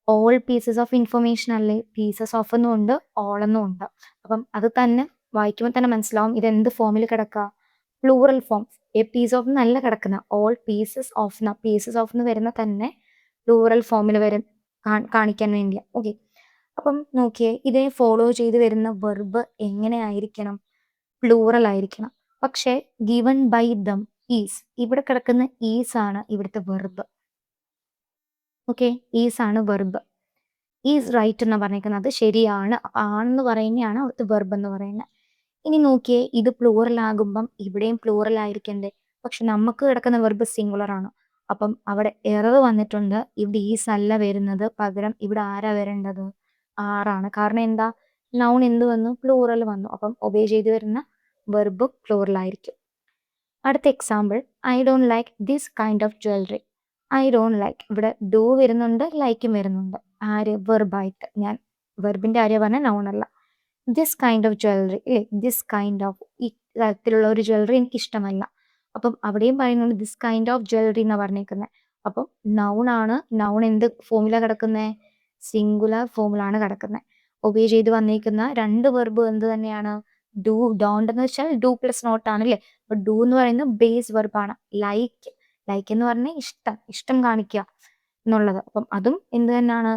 Speaker 1: All pieces of information അല്ലേ? പീസസ് ഓഫ് എന്നും ഉണ്ട്, ഓൾ എന്നും ഉണ്ട്. അപ്പം അത് തന്നെ വായിക്കുമ്പോൾ തന്നെ മനസ്സിലാവും ഇത് എന്ത് ഫോമിൽ കിടക്കുക? Plural form. A piece of നല്ല കിടക്കുന്ന, ഓൾ പീസസ് ഓഫ് എന്ന് വരുന്ന തന്നെ പ്ലൂറൽ ഫോമിൽ വരും, കാണിക്കാൻ വേണ്ടിയാണ്. ഓക്കെ, അപ്പം നോക്കിയേ, ഇതേ ഫോളോ ചെയ്ത് വരുന്ന വെർബ് എങ്ങനെ ആയിരിക്കണം? പ്ലൂറൽ ആയിരിക്കണം. പക്ഷേ ഗിവൺ ബൈ ദം ഈസ്, ഇവിടെ കിടക്കുന്ന ഈസ് ആണ് ഇവിടുത്തെ വെർബ്. ഓക്കെ, ഈസ് ആണ് വെർബ്. ഈസ് റൈറ്റ് എന്ന് പറഞ്ഞിരിക്കുന്നത് ശരിയാണ്, ആണെന്ന് പറയുന്നതാണ് അവിടുത്തെ വെർബ് എന്ന് പറയുന്നത്. ഇനി നോക്കിയേ, ഇത് പ്ലൂറൽ ആകുമ്പം ഇവിടെയും പ്ലൂറൽ ആയിരിക്കണ്ടേ? പക്ഷെ നമുക്ക് കിടക്കുന്ന വെർബ് സിംഗുലർ ആണ്. അപ്പം അവിടെ എറർ വന്നിട്ടുണ്ട്. ഇവിടെ ഈസ് അല്ല വരുന്നത്, പകരം ഇവിടെ ആരാ വരേണ്ടത്? ആറാണ്. കാരണം എന്താ? നൗൺ എന്ത് വന്നു? പ്ലൂറൽ വന്നു. അപ്പം ഒബേ ചെയ്ത് വരുന്ന വെർബ് പ്ലൂറൽ ആയിരിക്കും. അടുത്ത example, I don't like this kind of jewellery. I don't like, ഇവിടെ ഡു വരുന്നുണ്ട്, ലൈക്കും വരുന്നുണ്ട്. ആര്? വെർബായിട്ട്. ഞാൻ വെർബിൻ്റെ ആര്യ പറഞ്ഞാൽ നൗൺ അല്ല. ദിസ് കൈൻഡ് ഓഫ് ജ്വല്ലറി ഇല്ലേ? ദിസ് കൈൻഡ് ഓഫ്, ഈ തരത്തിലുള്ള ഒരു ജ്വല്ലറി എനിക്ക് ഇഷ്ടമല്ല. അപ്പം അവിടെയും പറയുന്നുണ്ട് ദിസ് കൈൻഡ് ഓഫ് ജ്വല്ലറി എന്നാണ് പറഞ്ഞേക്കുന്നത്. അപ്പം നൗൺ ആണ്. നൗൺ എന്ത് ഫോമിലാണ് കിടക്കുന്നത്? സിംഗുലർ ഫോമിലാണ് കിടക്കുന്നത്. ഒബേ ചെയ്ത് വന്നിരിക്കുന്ന രണ്ട് വെർബ് എന്ത് തന്നെയാണ്? ഡു, ഡോണ്ട് എന്ന് വെച്ചാൽ ഡു പ്ലസ് നോട്ട് ആണ് അല്ലേ? അപ്പൊ ഡു എന്ന് പറയുന്നത് ബേസ് വെർബാണ്. ലൈക്ക് എന്ന് പറഞ്ഞാൽ ഇഷ്ടം കാണിക്കുക എന്നുള്ളത്. അപ്പം അതും എന്ത് തന്നെയാണ്?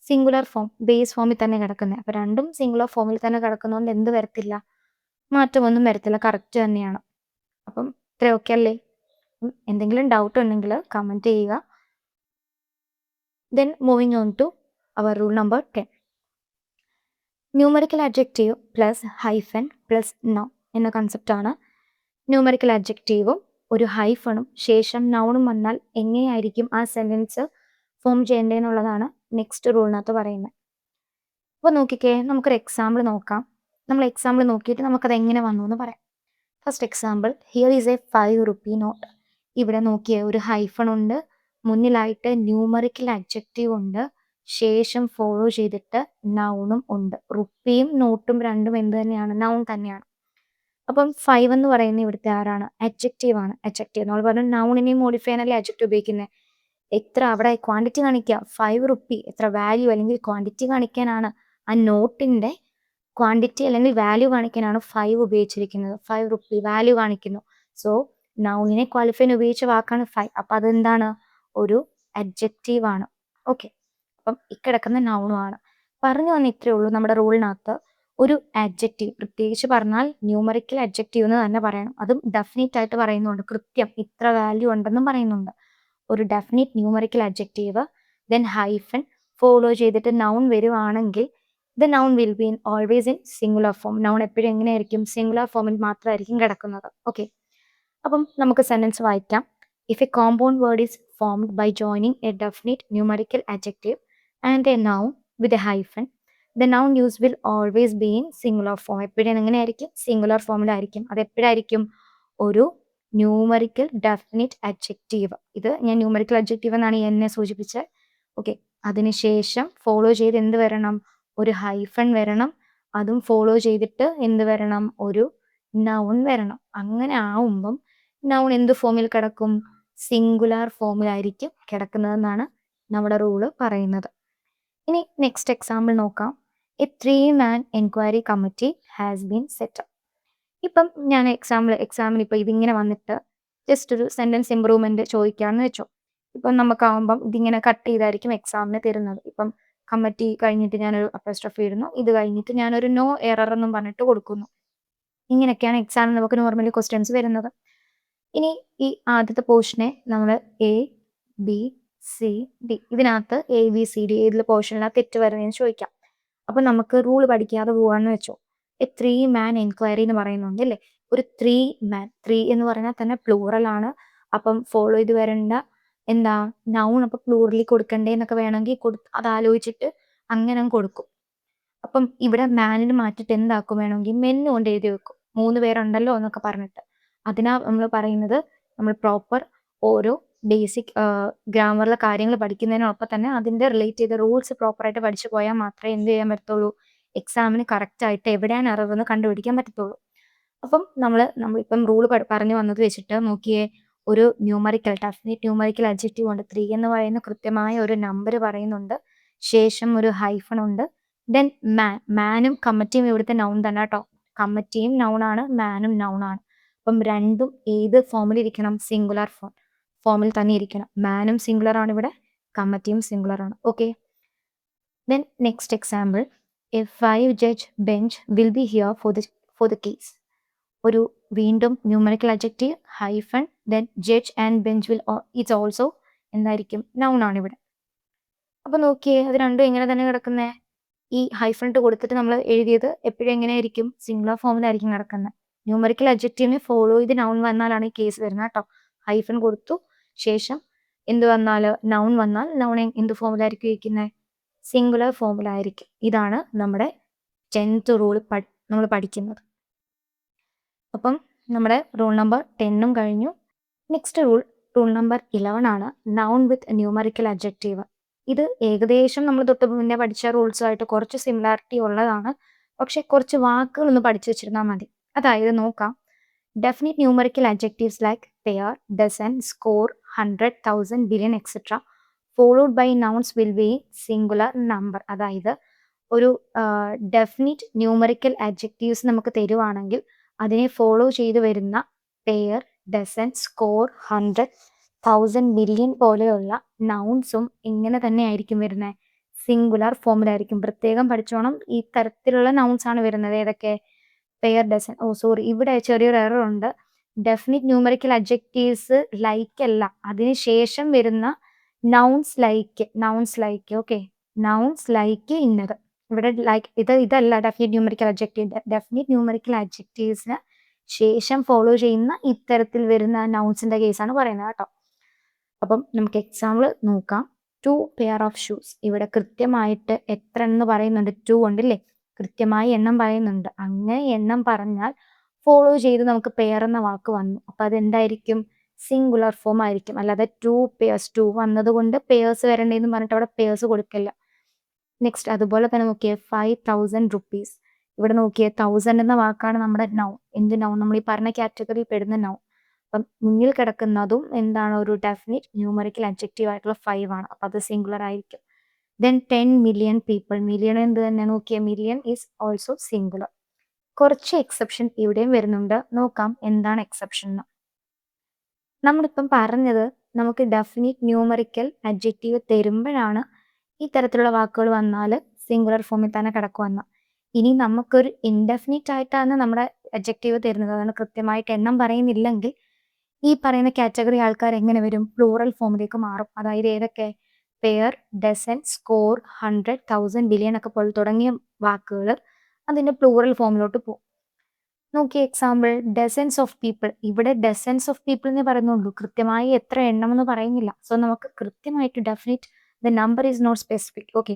Speaker 1: സിംഗുലർ ഫോം, ബേസ് ഫോമിൽ തന്നെ കിടക്കുന്നത്. അപ്പോൾ രണ്ടും സിംഗുലർ ഫോമിൽ തന്നെ കിടക്കുന്നതുകൊണ്ട് എന്ത് വരത്തില്ല, മാറ്റമൊന്നും വരത്തില്ല, കറക്റ്റ് തന്നെയാണ്. അപ്പം ഇത്രയൊക്കെ അല്ലേ. എന്തെങ്കിലും ഡൗട്ട് ഉണ്ടെങ്കിൽ കമൻറ്റ് ചെയ്യുക. Then moving on to our rule number 10. Numerical adjective plus hyphen plus noun എന്ന കൺസെപ്റ്റാണ്. ന്യൂമറിക്കൽ അഡ്ജക്റ്റീവും ഒരു ഹൈഫണും ശേഷം നൗണും വന്നാൽ എങ്ങനെയായിരിക്കും ആ സെൻറ്റൻസ് ഫോം ചെയ്യേണ്ടതെന്നുള്ളതാണ് നെക്സ്റ്റ് റൂളിനകത്ത് പറയുന്നത്. അപ്പോൾ നോക്കിക്കേ, നമുക്കൊരു എക്സാമ്പിൾ നോക്കാം. നമ്മൾ എക്സാമ്പിൾ നോക്കിയിട്ട് നമുക്കത് എങ്ങനെ വന്നു എന്ന് പറയാം. First example, here is a 5 rupee note. ഇവിടെ നോക്കിയേ, ഒരു ഹൈഫൺ ഉണ്ട്, മുന്നിലായിട്ട് ന്യൂമറിക്കൽ അഡ്ജക്റ്റീവ് ഉണ്ട്, ശേഷം ഫോളോ ചെയ്തിട്ട് നൗണും ഉണ്ട്. റുപ്പിയും നോട്ടും രണ്ടും എന്ത് തന്നെയാണ്, നൗൺ തന്നെയാണ്. അപ്പം 5 എന്ന് പറയുന്നത് ഇവിടുത്തെ ആരാണ്, അഡ്ജക്റ്റീവ് ആണ്. അഡ്ജക്റ്റീവ് നമ്മൾ പറഞ്ഞു നൗണിനെയും മോഡിഫൈ ചെയ്യാനല്ലേ അഡ്ജക്റ്റീവ് ഉപയോഗിക്കുന്നത്. എത്ര അവിടെ ക്വാണ്ടിറ്റി കാണിക്കുക, 5 റുപ്പി, എത്ര വാല്യൂ അല്ലെങ്കിൽ ക്വാണ്ടിറ്റി കാണിക്കാനാണ്, ആ നോട്ടിൻ്റെ ക്വാണ്ടിറ്റി അല്ലെങ്കിൽ വാല്യൂ കാണിക്കാനാണ് 5 ഉപയോഗിച്ചിരിക്കുന്നത്. 5 റുപ്പി വാല്യൂ കാണിക്കുന്നു. സോ നൗണിനെ ക്വാളിഫൈ ഉപയോഗിച്ച വാക്കാണ് 5. അപ്പം അതെന്താണ്, ഒരു അഡ്ജക്റ്റീവ് ആണ്. ഓക്കെ, അപ്പം ഇക്കിടക്കുന്ന നൗണും ആണ്. പറഞ്ഞു വന്ന ഇത്രയേ ഉള്ളൂ. നമ്മുടെ റൂളിനകത്ത് ഒരു അഡ്ജക്റ്റീവ്, പ്രത്യേകിച്ച് പറഞ്ഞാൽ ന്യൂമറിക്കൽ അഡ്ജക്റ്റീവ് എന്ന് തന്നെ പറയണം. അതും ഡെഫിനിറ്റ് ആയിട്ട് പറയുന്നുണ്ട്, കൃത്യം ഇത്ര വാല്യൂ ഉണ്ടെന്നും പറയുന്നുണ്ട്. ഒരു definite numerical adjective, then hyphen, follow ചെയ്തിട്ട് നൗൺ വരുവാണെങ്കിൽ the noun will be always in singular form. Noun എപ്പോഴും എങ്ങനെയായിരിക്കും, സിംഗുലർ ഫോമിൽ മാത്രമായിരിക്കും കിടക്കുന്നത്. ഓക്കെ, അപ്പം നമുക്ക് സെൻറ്റൻസ് വായിക്കാം. If a compound word is formed by joining a definite numerical adjective and a noun with a hyphen, the noun use will always be in singular form. എപ്പോഴും എങ്ങനെയായിരിക്കും, സിംഗുലർ ഫോമിലായിരിക്കും. അത് എപ്പോഴായിരിക്കും, ഒരു ന്യൂമറിക്കൽ ഡെഫിനിറ്റ് അഡ്ജക്റ്റീവ്. ഇത് ഞാൻ numerical adjective എന്നാണ് എന്നെ സൂചിപ്പിച്ചത്. Okay, അതിനുശേഷം ഫോളോ ചെയ്ത് എന്ത് വരണം, ഒരു ഹൈഫൺ വരണം. അതും ഫോളോ ചെയ്തിട്ട് എന്ത് വരണം, ഒരു നൗൺ വരണം. അങ്ങനെ ആവുമ്പം നൗൺ എന്ത് ഫോമിൽ കിടക്കും, സിംഗുലാർ ഫോമിലായിരിക്കും കിടക്കുന്നതെന്നാണ് നമ്മുടെ റൂള് പറയുന്നത്. ഇനി നെക്സ്റ്റ് എക്സാമ്പിൾ നോക്കാം. A 3-man enquiry committee has been set. ഇപ്പം ഞാൻ എക്സാമിന് ഇപ്പം ഇതിങ്ങനെ വന്നിട്ട് ജസ്റ്റ് ഒരു സെൻറ്റൻസ് ഇമ്പ്രൂവ്മെൻറ്റ് ചോദിക്കാമെന്ന് വെച്ചോ. ഇപ്പം നമുക്കാവുമ്പം ഇതിങ്ങനെ കട്ട് ചെയ്തായിരിക്കും എക്സാമിന് തരുന്നത്. ഇപ്പം കമ്മിറ്റി കഴിഞ്ഞിട്ട് ഞാനൊരു അപ്പോസ്ട്രോഫി ഇടുന്നു, ഇത് കഴിഞ്ഞിട്ട് ഞാനൊരു നോ എറർ എന്നും പറഞ്ഞിട്ട് കൊടുക്കുന്നു. ഇങ്ങനെയൊക്കെയാണ് എക്സാമിന് നമുക്ക് നോർമലി ക്വസ്റ്റ്യൻസ് വരുന്നത്. ഇനി ഈ ആദ്യത്തെ പോർഷനെ നമ്മൾ എ ബി സി ഡി, ഇതിനകത്ത് എ ബി സി ഡി ഏതിൽ പോർഷനിലാണ് തെറ്റ് വരുന്നതെന്ന് ചോദിക്കാം. അപ്പം നമുക്ക് റൂൾ പഠിക്കാതെ പോകാമെന്ന് വെച്ചോ. എ 3-man എൻക്വയറി എന്ന് പറയുന്നുണ്ട് അല്ലേ. ഒരു 3-man, 3 എന്ന് പറഞ്ഞാൽ തന്നെ പ്ലൂറൽ ആണ്. അപ്പം ഫോളോ ചെയ്ത് വരേണ്ട എന്താ, നൗൺ. അപ്പം പ്ലൂറലി കൊടുക്കണ്ടേ എന്നൊക്കെ വേണമെങ്കിൽ അത് ആലോചിച്ചിട്ട് അങ്ങനെ കൊടുക്കും. അപ്പം ഇവിടെ മാനിന് മാറ്റിട്ട് എന്താക്കും, വേണമെങ്കിൽ മെന്ന് കൊണ്ട് എഴുതി വെക്കും, 3 പേരുണ്ടല്ലോ എന്നൊക്കെ പറഞ്ഞിട്ട്. അതിനാ നമ്മൾ പറയുന്നത്, നമ്മൾ പ്രോപ്പർ ഓരോ ബേസിക് ഗ്രാമറിലെ കാര്യങ്ങൾ പഠിക്കുന്നതിനൊപ്പം തന്നെ അതിൻ്റെ റിലേറ്റ് ചെയ്ത റൂൾസ് പ്രോപ്പറായിട്ട് പഠിച്ചു പോയാൽ മാത്രമേ എന്ത് ചെയ്യാൻ പറ്റത്തുള്ളൂ, എക്സാമിന് കറക്റ്റായിട്ട് എവിടെയാണ് എറർ എന്ന് കണ്ടുപിടിക്കാൻ പറ്റത്തുള്ളൂ. അപ്പം നമ്മളിപ്പം റൂൾ പറഞ്ഞു വന്നത് വെച്ചിട്ട് നോക്കിയേ, ഒരു ന്യൂമറിക്കൽ ഡെഫിനിറ്റ് ന്യൂമറിക്കൽ അഡ്ജക്റ്റീവ് ഉണ്ട്. 3 എന്ന് പറയുന്ന കൃത്യമായ ഒരു നമ്പർ പറയുന്നുണ്ട്, ശേഷം ഒരു ഹൈഫൺ ഉണ്ട്. ദെൻ മാനും കമ്മിറ്റിയും ഇവിടുത്തെ നൗൺ തന്നെ കേട്ടോ. കമ്മിറ്റിയും നൗണാണ്, മാനും നൗണാണ്. അപ്പം രണ്ടും ഏത് ഫോമിലിരിക്കണം, സിംഗുലർ ഫോമിൽ തന്നെ ഇരിക്കണം. മാനും സിംഗുലർ ആണ് ഇവിടെ, കമ്മിറ്റിയും സിംഗുലർ ആണ്. Okay, then next example, A 5-judge bench will be here for the case. ഒരു വീണ്ടും numerical adjective, hyphen, then judge and bench will it's also എന്തായിരിക്കും, നൗൺ ആണ് ഇവിടെ. അപ്പോൾ നോക്കിയേ, അത് രണ്ടും എങ്ങനെ തന്നെ കിടക്കുന്നത്, ഈ ഹൈഫൺ ഇട്ട് കൊടുത്തിട്ട് നമ്മൾ എഴുതിയത് എപ്പോഴും എങ്ങനെയായിരിക്കും, സിംഗുലർ ഫോമിലായിരിക്കും കിടക്കുന്നത്. ന്യൂമറിക്കൽ അഡ്ജക്റ്റീവിനെ ഫോളോ ചെയ്ത് നൗൺ വന്നാലാണ് ഈ കേസ് വരുന്നത് കേട്ടോ. ഹൈഫൺ കൊടുത്തു, ശേഷം എന്ത് വന്നാൽ, നൗൺ വന്നാൽ നൗൺ എന്ത് ഫോമിലായിരിക്കും ഇരിക്കുന്നത്, സിംഗുലർ ഫോമിലായിരിക്കും. ഇതാണ് നമ്മുടെ 10th റൂൾ നമ്മൾ പഠിക്കുന്നത്. അപ്പം നമ്മുടെ റൂൾ നമ്പർ 10ഉം കഴിഞ്ഞു. നെക്സ്റ്റ് റൂൾ നമ്പർ 11 ആണ്, നൗൺ വിത്ത് ന്യൂമറിക്കൽ അഡ്ജക്റ്റീവ്. ഇത് ഏകദേശം നമ്മൾ തൊട്ട് മുന്നേ പഠിച്ച റൂൾസുമായിട്ട് കുറച്ച് സിമിലാരിറ്റി ഉള്ളതാണ്. പക്ഷെ കുറച്ച് വാക്കുകളൊന്ന് പഠിച്ചു വെച്ചിരുന്നാൽ മതി. അതായത് നോക്കാം, definite numerical adjectives like pair, dozen, score, 100, 1000, billion etcetera followed by nouns will be singular number. അതായത് ഒരു ഡെഫിനിറ്റ് ന്യൂമറിക്കൽ അഡ്ജക്റ്റീവ്സ് നമുക്ക് തരുവാണെങ്കിൽ അതിനെ ഫോളോ ചെയ്ത് വരുന്ന പെയർ, ഡസൻ, സ്കോർ, 100, 1000, ബില്യൺ പോലെയുള്ള നൗൺസും ഇങ്ങനെ തന്നെ ആയിരിക്കും വരുന്നത്, സിംഗുലർ ഫോമിലായിരിക്കും. പ്രത്യേകം പഠിച്ചോണം. ഈ തരത്തിലുള്ള നൗൺസ് ആണ് വരുന്നത്. ഏതൊക്കെ? Pair, dozen. സോറി, ഇവിടെ ചെറിയൊരു എറർ ഉണ്ട്. ഡെഫിനിറ്റ് ന്യൂമറിക്കൽ അഡ്ജക്റ്റീവ്സ് ലൈക്ക് അല്ല. അതിന് ശേഷം വരുന്ന nouns like okay. Nouns like ഇന്നത്. ഇവിടെ ലൈക്ക് ഇതല്ല definite numerical adjective. Definite numerical അഡ്ജക്റ്റീവ്സിന് ശേഷം ഫോളോ ചെയ്യുന്ന ഇത്തരത്തിൽ വരുന്ന നൗൺസിന്റെ കേസാണ് പറയുന്നത് കേട്ടോ. അപ്പം നമുക്ക് എക്സാമ്പിൾ നോക്കാം. 2 പെയർ ഓഫ് ഷൂസ്. ഇവിടെ കൃത്യമായിട്ട് എത്ര എന്ന് പറയുന്നുണ്ട്? 2 ഉണ്ടല്ലേ? കൃത്യമായി എണ്ണം പറയുന്നുണ്ട്. അങ്ങനെ എണ്ണം പറഞ്ഞാൽ ഫോളോ ചെയ്ത് നമുക്ക് പെയർ എന്ന വാക്ക് വന്നു. അപ്പൊ അതെന്തായിരിക്കും? സിംഗുലർ ഫോം ആയിരിക്കും. അല്ലാതെ 2 പെയർസ്, 2 വന്നത് കൊണ്ട് പെയർസ് വരണ്ടേന്ന് പറഞ്ഞിട്ട് അവിടെ പെയർസ് കൊടുക്കില്ല. നെക്സ്റ്റ് അതുപോലെ തന്നെ നോക്കിയേ 5000 റുപ്പീസ്. ഇവിടെ നോക്കിയേ 1000 എന്ന വാക്കാണ് നമ്മുടെ നൗൺ. എന്ത് നൗൺ? നമ്മൾ ഈ പറഞ്ഞ കാറ്റഗറിയിൽ പെടുന്ന നൗൺ. അപ്പം മുന്നിൽ കിടക്കുന്നതും എന്താണ്? ഒരു ഡെഫിനിറ്റ് ന്യൂമറിക്കൽ അഡ്ജക്റ്റീവ് ആയിട്ടുള്ള 5 ആണ്. അപ്പൊ അത് സിംഗുലർ ആയിരിക്കും. Then 10 million people. മില്യൺ എന്ത് തന്നെ? നോക്കിയേ, മില്യൺ ഈസ് ഓൾസോ സിംഗുലർ. കുറച്ച് എക്സെപ്ഷൻ ഇവിടെയും വരുന്നുണ്ട്. നോക്കാം എന്താണ് എക്സെപ്ഷൻ എന്ന്. നമ്മളിപ്പം പറഞ്ഞത് നമുക്ക് ഡെഫിനിറ്റ് ന്യൂമറിക്കൽ അഡ്ജക്റ്റീവ് തരുമ്പോഴാണ് ഈ തരത്തിലുള്ള വാക്കുകൾ വന്നാൽ സിംഗുലർ ഫോമിൽ തന്നെ കിടക്കുമെന്ന്. ഇനി നമുക്കൊരു ഇൻഡെഫിനിറ്റ് ആയിട്ടാണ് നമ്മുടെ അഡ്ജക്റ്റീവ് തരുന്നത്, അതാണ് കൃത്യമായിട്ട് എണ്ണം പറയുന്നില്ലെങ്കിൽ ഈ പറയുന്ന കാറ്റഗറി ആൾക്കാർ എങ്ങനെ വരും? പ്ലൂറൽ ഫോമിലേക്ക് മാറും. അതായത് ഏതൊക്കെ? പെയർ, ഡസൻ, സ്കോർ, 100, 1000, ബില്യൺ ഒക്കെ പോലെ തുടങ്ങിയ വാക്കുകൾ അതിന്റെ പ്ലൂറൽ ഫോമിലോട്ട് പോകും. നോക്കിയ എക്സാമ്പിൾ ഡസൻസ് ഓഫ് പീപ്പിൾ. ഇവിടെ ഡസൻസ് ഓഫ് പീപ്പിൾ എന്ന് പറയുന്നുള്ളൂ, കൃത്യമായി എത്ര എണ്ണം എന്ന് പറയുന്നില്ല. സോ നമുക്ക് കൃത്യമായിട്ട് definite the number is not specific. Okay,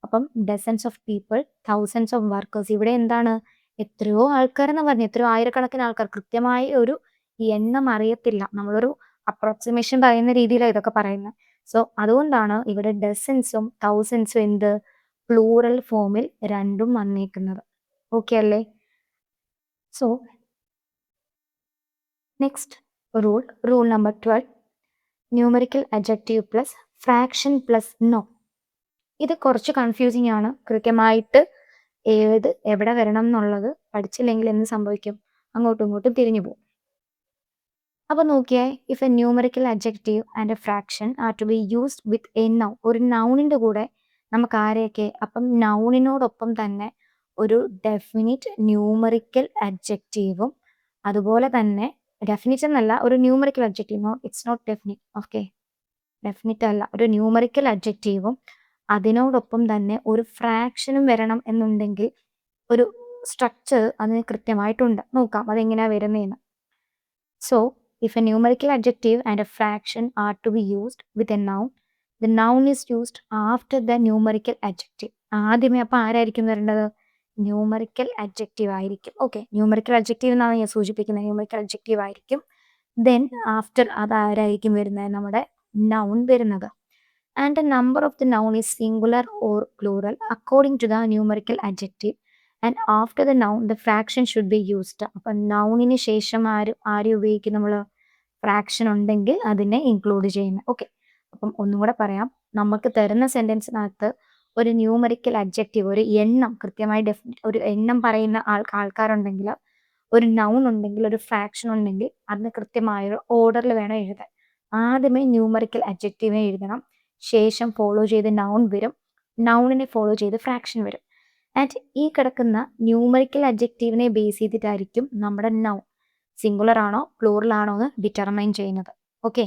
Speaker 1: അപ്പം dozens of people, thousands of workers. ഇവിടെ എന്താണ്? എത്രയോ ആൾക്കാർ എന്ന് പറഞ്ഞു, എത്രയോ ആയിരക്കണക്കിന് ആൾക്കാർ. കൃത്യമായി ഒരു എണ്ണം അറിയത്തില്ല. നമ്മളൊരു അപ്രോക്സിമേഷൻ പറയുന്ന രീതിയിലാണ് ഇതൊക്കെ പറയുന്നത്. സോ അതുകൊണ്ടാണ് ഇവിടെ ഡസൻസും തൗസൻഡ്സും എന്ത്? പ്ലൂറൽ ഫോമിൽ രണ്ടും വന്നേക്കുന്നത്. ഓക്കെ അല്ലേ? So next rule number 12, numerical adjective plus fraction plus noun. ഇത് കുറച്ച് കൺഫ്യൂസിങ് ആണ്. കൃത്യമായിട്ട് എവിടെ വരണം എന്നുള്ളത് പഠിച്ചില്ലെങ്കിൽ എന്ത് സംഭവിക്കും? അങ്ങോട്ടും ഇങ്ങോട്ടും തിരിഞ്ഞു പോകും. അപ്പൊ നോക്കിയേ, if a numerical adjective and a fraction are to be used with a noun. ഒരു നൗണിന്റെ കൂടെ നമുക്ക് ആരെയൊക്കെ? അപ്പം നൗണിനോടൊപ്പം തന്നെ ഒരു ഡെഫിനിറ്റ് ന്യൂമറിക്കൽ അഡ്ജക്റ്റീവും അതുപോലെ തന്നെ ഡെഫിനിറ്റ് എന്നല്ല, ഒരു numerical adjective. It's not definite. Okay, definite അല്ല, ഒരു ന്യൂമറിക്കൽ അഡ്ജക്റ്റീവും അതിനോടൊപ്പം തന്നെ ഒരു ഫ്രാക്ഷനും വരണം എന്നുണ്ടെങ്കിൽ ഒരു സ്ട്രക്ചർ അതിന് കൃത്യമായിട്ടുണ്ട്. നോക്കാം അതെങ്ങനെയാ വരുന്നതെന്ന്. So if a numerical adjective and a fraction are to be used with a noun, the noun is used after the numerical adjective. ആദ്യമേ അപ്പം ആരായിരിക്കും വരേണ്ടത്? ന്യൂമറിക്കൽ അഡ്ജക്റ്റീവ് ആയിരിക്കും. ഓക്കെ, ന്യൂമറിക്കൽ അഡ്ജക്റ്റീവ് എന്നാണ് ഞാൻ സൂചിപ്പിക്കുന്നത്. ന്യൂമറിക്കൽ അഡ്ജക്റ്റീവ് ആയിരിക്കും. ദെൻ ആഫ്റ്റർ അത് ആരായിരിക്കും വരുന്നത്? നമ്മുടെ നൗൺ വരുന്നത്. And the number of the noun is singular or plural according to the numerical adjective. And after the noun the fraction should be used. അപ്പം നൗണിന് ശേഷം ആര് ഉപയോഗിക്കും? നമ്മൾ ഫ്രാക്ഷൻ ഉണ്ടെങ്കിൽ അതിനെ ഇൻക്ലൂഡ് ചെയ്യുന്നത്. ഓക്കെ, അപ്പം ഒന്നും കൂടെ പറയാം. നമുക്ക് തരുന്ന സെന്റൻസിനകത്ത് ഒരു ന്യൂമറിക്കൽ അഡ്ജക്റ്റീവ്, ഒരു എണ്ണം കൃത്യമായി ഒരു എണ്ണം പറയുന്ന ആൾക്കാരുണ്ടെങ്കിൽ, ഒരു നൗൺ ഉണ്ടെങ്കിൽ, ഒരു ഫ്രാക്ഷൻ ഉണ്ടെങ്കിൽ അതിന് കൃത്യമായ ഒരു ഓർഡറിൽ വേണം എഴുതാൻ. ആദ്യമേ ന്യൂമറിക്കൽ അഡ്ജക്റ്റീവിനെ എഴുതണം, ശേഷം ഫോളോ ചെയ്ത് നൗൺ വരും, നൗണിനെ ഫോളോ ചെയ്ത് ഫ്രാക്ഷൻ വരും. ആൻഡ് ഈ കിടക്കുന്ന ന്യൂമറിക്കൽ അഡ്ജക്റ്റീവിനെ ബേസ് ചെയ്തിട്ടായിരിക്കും നമ്മുടെ നൗൺ സിംഗുലർ ആണോ പ്ലൂറൽ ആണോ എന്ന് ഡിറ്റർമൈൻ ചെയ്യുന്നത്. ഓക്കെ,